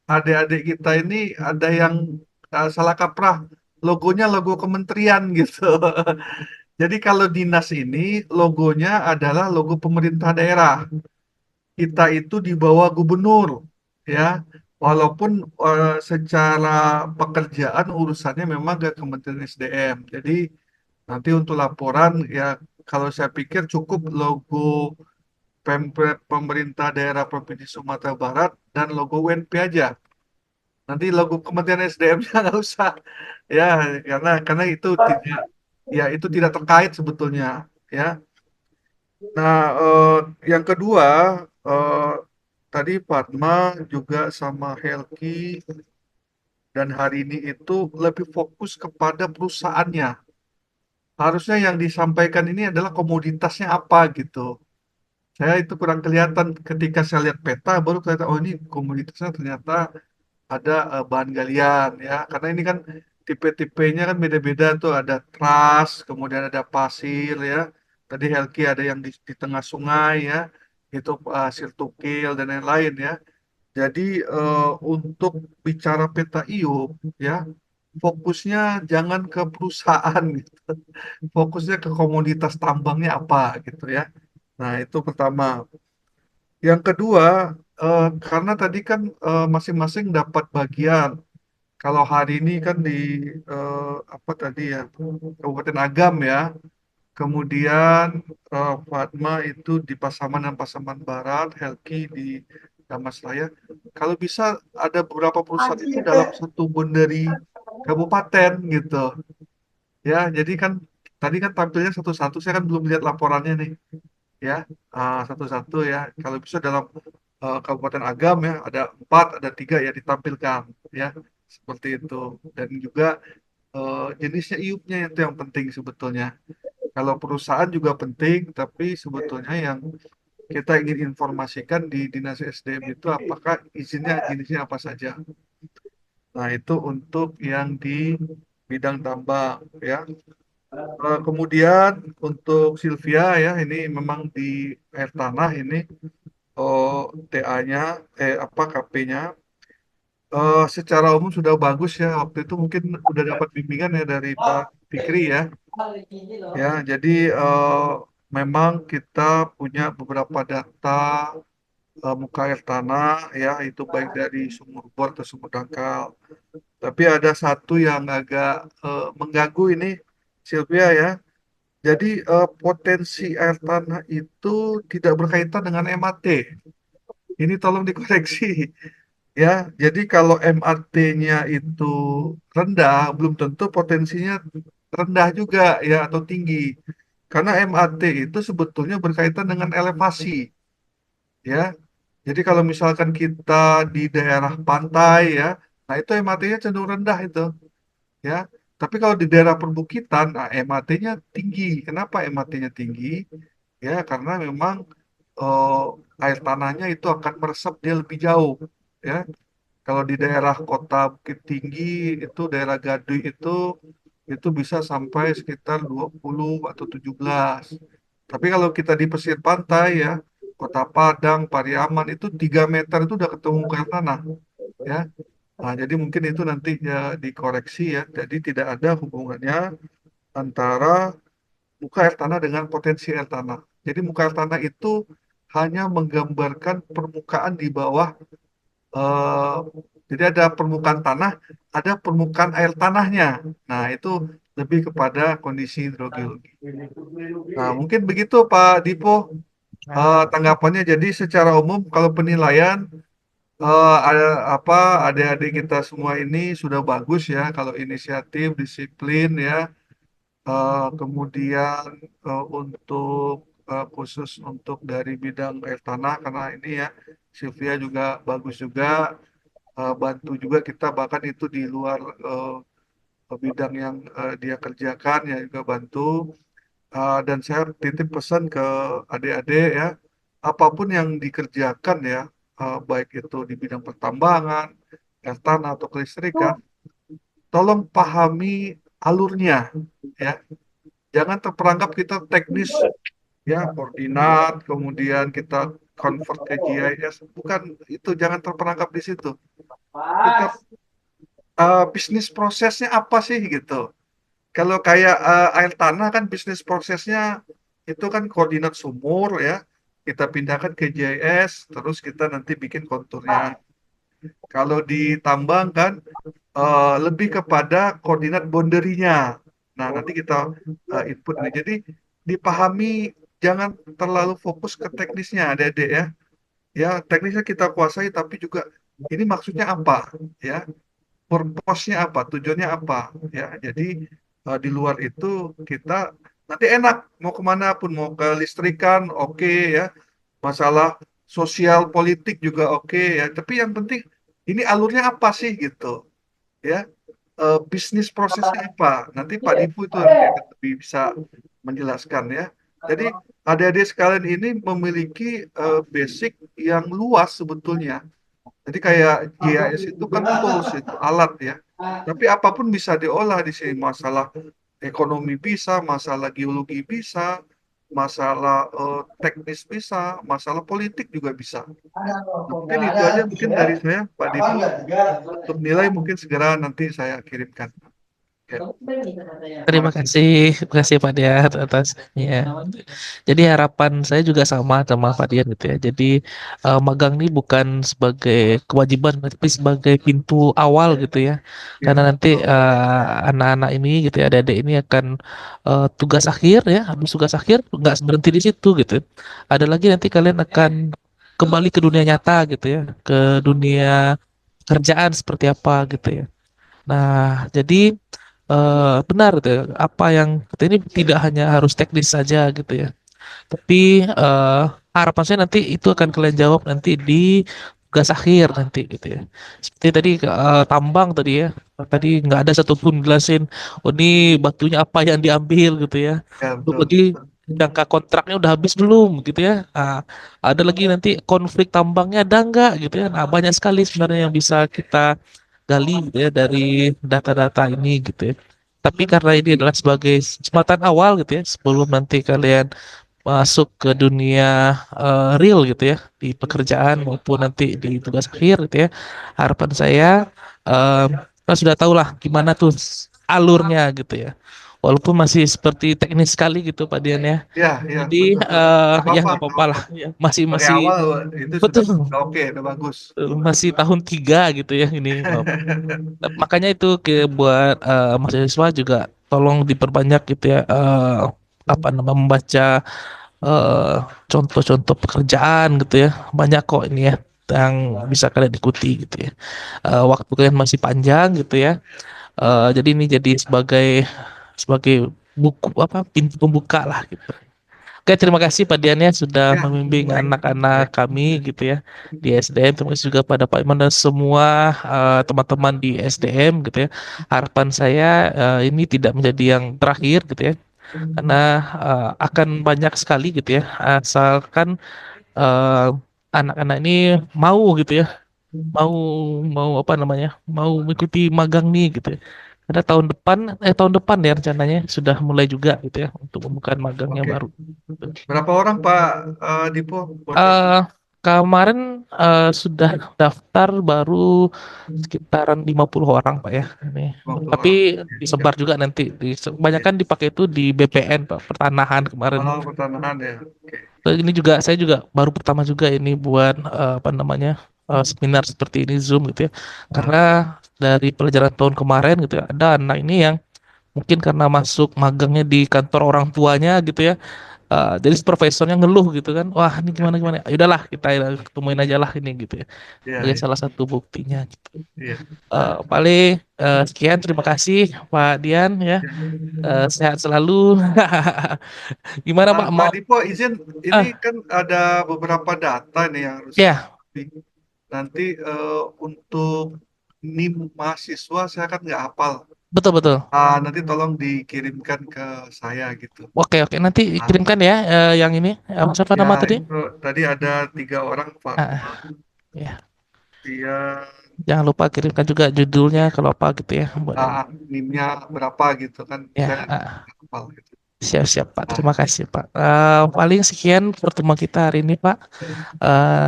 adik-adik kita ini ada yang salah kaprah. Logonya logo kementerian gitu. Jadi kalau dinas ini logonya adalah logo pemerintah daerah. Kita itu di bawah gubernur ya. Walaupun secara pekerjaan urusannya memang ke Kementerian SDM. Jadi nanti untuk laporan ya kalau saya pikir cukup logo pemerintah daerah Provinsi Sumatera Barat dan logo UNP aja. Nanti logo Kementerian SDM-nya nggak usah ya karena itu tidak ya itu tidak terkait sebetulnya ya. Nah, yang kedua eh, tadi Fatma juga sama Helki dan hari ini itu lebih fokus kepada perusahaannya. Harusnya yang disampaikan ini adalah komoditasnya apa gitu. Saya itu kurang kelihatan ketika saya lihat peta baru kelihatan oh ini komoditasnya ternyata ada bahan galian ya karena ini kan tipe-tipenya kan beda-beda tuh ada trust kemudian ada pasir ya tadi Helki ada yang di tengah sungai ya itu hasil tukil dan lain-lain ya jadi untuk bicara peta IUP ya fokusnya jangan ke perusahaan gitu fokusnya ke komoditas tambangnya apa gitu ya nah itu pertama yang kedua karena tadi kan masing-masing dapat bagian kalau hari ini kan di apa tadi ya Kabupaten Agam ya, kemudian Fatma itu di Pasaman dan Pasaman Barat, Helki di Damasraya. Kalau bisa ada beberapa perusahaan itu dalam satu bundari kabupaten gitu, ya. Jadi kan tadi kan tampilnya satu-satu, saya kan belum lihat laporannya nih, ya. Satu-satu ya. Kalau bisa dalam Kabupaten Agam ya ada 4, ada 3 ya ditampilkan, ya seperti itu. Dan juga jenisnya IUP-nya itu yang penting sebetulnya. Kalau perusahaan juga penting, tapi sebetulnya yang kita ingin informasikan di Dinas SDM itu apakah izinnya jenisnya apa saja. Nah, itu untuk yang di bidang tambang ya. Kemudian untuk Sylvia ya, ini memang di air tanah ini oh, TA-nya, apa KP-nya secara umum sudah bagus ya. Waktu itu mungkin udah dapat bimbingan ya dari Pak Fikri ya. Ya, jadi memang kita punya beberapa data muka air tanah ya, itu baik dari sumur bor atau sumur dangkal. Tapi ada satu yang agak mengganggu ini, Sylvia ya. Jadi potensi air tanah itu tidak berkaitan dengan MAT. Ini tolong dikoreksi. Ya, jadi kalau MAT-nya itu rendah, belum tentu potensinya rendah juga ya atau tinggi. Karena MAT itu sebetulnya berkaitan dengan elevasi, ya. Jadi kalau misalkan kita di daerah pantai ya, nah itu MAT-nya cenderung rendah itu, ya. Tapi kalau di daerah perbukitan, nah MAT-nya tinggi. Kenapa MAT-nya tinggi? Ya, karena memang air tanahnya itu akan meresap dia lebih jauh, ya. Kalau di daerah kota Bukit Tinggi itu daerah Gaduh itu bisa sampai sekitar 20 atau 17. Tapi kalau kita di pesisir pantai ya, Kota Padang, Pariaman itu 3 meter itu udah ketemu air tanah ya. Nah, jadi mungkin itu nanti ya dikoreksi ya. Jadi tidak ada hubungannya antara muka air tanah dengan potensi air tanah. Jadi muka air tanah itu hanya menggambarkan permukaan di bawah. eh, jadi ada permukaan tanah, ada permukaan air tanahnya. Nah, itu lebih kepada kondisi hidrogeologi. Nah, mungkin begitu Pak Dipo tanggapannya. Jadi secara umum kalau penilaian ada apa adik-adik kita semua ini sudah bagus ya kalau inisiatif, disiplin ya. Kemudian untuk khusus untuk dari bidang air tanah karena ini ya Sylvia juga bagus juga bantu juga kita bahkan itu di luar bidang yang dia kerjakan ya juga bantu. Dan saya titip pesan ke adik-adik ya apapun yang dikerjakan ya baik itu di bidang pertambangan, air tanah atau kelistrikan, tolong pahami alurnya ya. Jangan terperangkap kita teknis ya koordinat, kemudian kita convert ke GIS. Bukan itu, jangan terperangkap di situ. Kita bisnis prosesnya apa sih gitu. Kalau kayak air tanah kan bisnis prosesnya itu kan koordinat sumur ya. Kita pindahkan ke GIS, terus kita nanti bikin konturnya. Kalau ditambang kan lebih kepada koordinat boundary-nya. Nah, nanti kita input nih. Jadi dipahami, jangan terlalu fokus ke teknisnya, adik-adik ya. Ya, teknisnya kita kuasai, tapi juga ini maksudnya apa, ya? Purpose-nya apa? Tujuannya apa? Ya, jadi di luar itu kita nanti enak mau kemana pun, mau ke listrikan, oke ya. Masalah sosial politik juga oke ya. Tapi yang penting ini alurnya apa sih gitu, ya. Bisnis prosesnya apa? Nanti Pak Dipu itu yang akan lebih bisa menjelaskan ya. Jadi adik-adik sekalian ini memiliki basic yang luas sebetulnya. Jadi kayak GIS itu kan tools, itu alat ya. Tapi apapun bisa diolah di sini. Masalah ekonomi bisa, masalah geologi bisa, masalah teknis bisa, masalah politik juga bisa. Mungkin itu aja mungkin dari saya, Pak Dipu. Untuk nilai mungkin segera nanti saya kirimkan. Ya. Terima kasih Pak Dian atasnya. Jadi harapan saya juga sama Pak Dian gitu ya. Jadi magang ini bukan sebagai kewajiban, tapi sebagai pintu awal gitu ya. Karena nanti anak-anak ini gitu ya, adik-adik ini akan tugas akhir ya, habis tugas akhir nggak berhenti di situ gitu. Ada lagi nanti kalian akan kembali ke dunia nyata gitu ya, ke dunia kerjaan seperti apa gitu ya. Nah, jadi benar gitu ya, apa yang kita ini tidak hanya harus teknis saja gitu ya, tapi harapan saya nanti itu akan kalian jawab nanti di tugas akhir nanti gitu ya. Seperti tadi tambang tadi ya, tadi nggak ada satupun jelasin, oh ini batunya apa yang diambil gitu ya. Ya, Belum betul. lagi jangka kontraknya udah habis belum gitu ya. Ada lagi nanti konflik tambangnya ada nggak gitu ya. Nah, banyak sekali sebenarnya yang bisa kita gali gitu ya dari data-data ini gitu ya. Tapi karena ini adalah sebagai jembatan awal gitu ya, sebelum nanti kalian masuk ke dunia real gitu ya, di pekerjaan maupun nanti di tugas akhir gitu ya. Harapan saya kita sudah tahu lah gimana tuh alurnya gitu ya. Walaupun masih seperti teknis sekali gitu Pak Dian ya. Ya, ya, Jadi betul. ya nggak apa-apa lah ya. Masih Dari masih awal itu betul sudah oke, udah bagus. masih tahun 3 gitu ya ini. Makanya itu buat mahasiswa juga tolong diperbanyak gitu ya apa namanya membaca eh, contoh-contoh pekerjaan gitu ya. Banyak kok ini ya yang bisa kalian ikuti gitu ya. Waktu kalian masih panjang gitu ya. Jadi ini jadi sebagai buku apa pintu pembuka lah gitu. Oke, terima kasih Pak Dian ya sudah Ya, membimbing baik. anak-anak kami gitu ya di SDM. Terima kasih juga pada Pak Iman dan semua teman-teman di SDM gitu ya. Harapan saya ini tidak menjadi yang terakhir gitu ya, karena akan banyak sekali gitu ya, asalkan eh, anak-anak ini mau gitu ya, mau mau apa namanya, mau mengikuti magang nih gitu ya. Karena tahun depan ya rencananya sudah mulai juga gitu ya untuk pembukaan magang yang Oke. baru. Berapa orang Pak Dipo? Eh Kemarin sudah daftar baru sekitaran 50 orang Pak ya. Ini. 50 Tapi orang. disebar juga nanti. Kebanyakan dipakai itu di BPN Pak, pertanahan kemarin. Oh, pertanahan ya. Oke. Ini juga saya juga baru pertama juga ini buat apa namanya seminar seperti ini Zoom gitu ya. Karena dari pelajaran tahun kemarin gitu ya, ada anak ini yang mungkin karena masuk magangnya di kantor orang tuanya gitu ya. Jadi profesornya ngeluh gitu kan, wah ini gimana gimana. Ya udahlah kita ketemuin aja lah ini gitu ya. Iya, Sebagai iya, salah satu buktinya gitu. iya. Paling sekian, terima kasih Pak Dian ya. Sehat selalu. Gimana Pak Pak mau? Dipo, izin, ini Ah, kan ada beberapa data nih yang harus ya, nanti untuk NIM mahasiswa saya kan nggak hafal. betul betul. Nanti tolong dikirimkan ke saya gitu. Oke oke, nanti Ah, kirimkan ya yang ini. Siapa ya nama tadi? itu tadi ada 3 orang Pak. Ah, ya. Dia Jangan lupa kirimkan juga judulnya kalau apa gitu ya. Buat ini. NIM-nya berapa gitu kan? Ya, Saya nggak hafal gitu. siap-siap Pak. Ah, Terima kasih Pak. Paling sekian pertemuan kita hari ini Pak.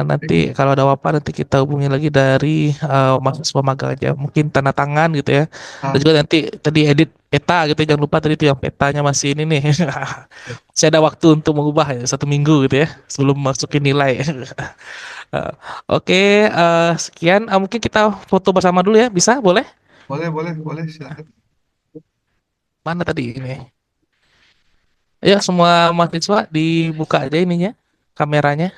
Nanti kalau ada apa nanti kita hubungi lagi dari mahasiswa magang aja. Mungkin tanda tangan gitu ya. Dan ah, juga nanti tadi edit peta gitu ya. Jangan lupa tadi itu yang petanya masih ini nih. Saya ada waktu untuk mengubah ya 1 minggu gitu ya sebelum masukin nilai. Eh, Oke, sekian. Mungkin kita foto bersama dulu ya. Bisa? Boleh? boleh silakan. Mana tadi ini? Ya, semua mahasiswa dibuka aja ininya, kameranya.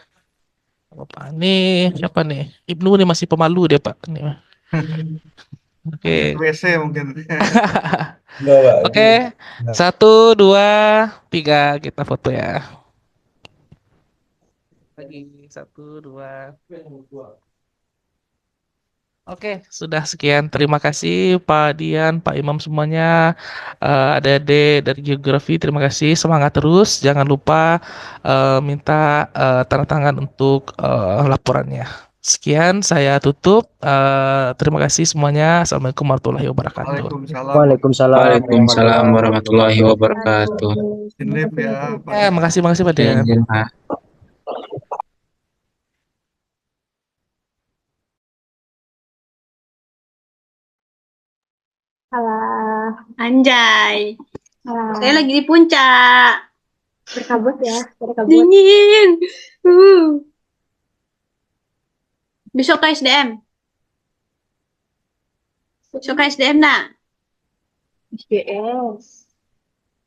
Bapak, nih siapa nih? Ibnu nih masih pemalu dia Pak. Nih, Mungkin oke. WC mungkin. Enggak, Pak. Oke, 1, 2, 3 kita foto ya. Lagi 1, 2. Oke, sudah sekian. Terima kasih Pak Dian, Pak Imam semuanya. Adik-adik dari geografi, terima kasih. Semangat terus. Jangan lupa minta tanda tangan untuk laporannya. Sekian, saya tutup. Terima kasih semuanya. Assalamualaikum warahmatullahi wabarakatuh. Waalaikumsalam. Waalaikumsalam Waalaikumsalam warahmatullahi wabarakatuh. Izin ya, Pak. Makasih Pak Ya, Dian. izin, Pak. Alah, Anjay, alah. saya lagi di puncak. Berkabut ya, berkabut. Dingin. Besok ke SDM. Besok ke SDM nak. SGS.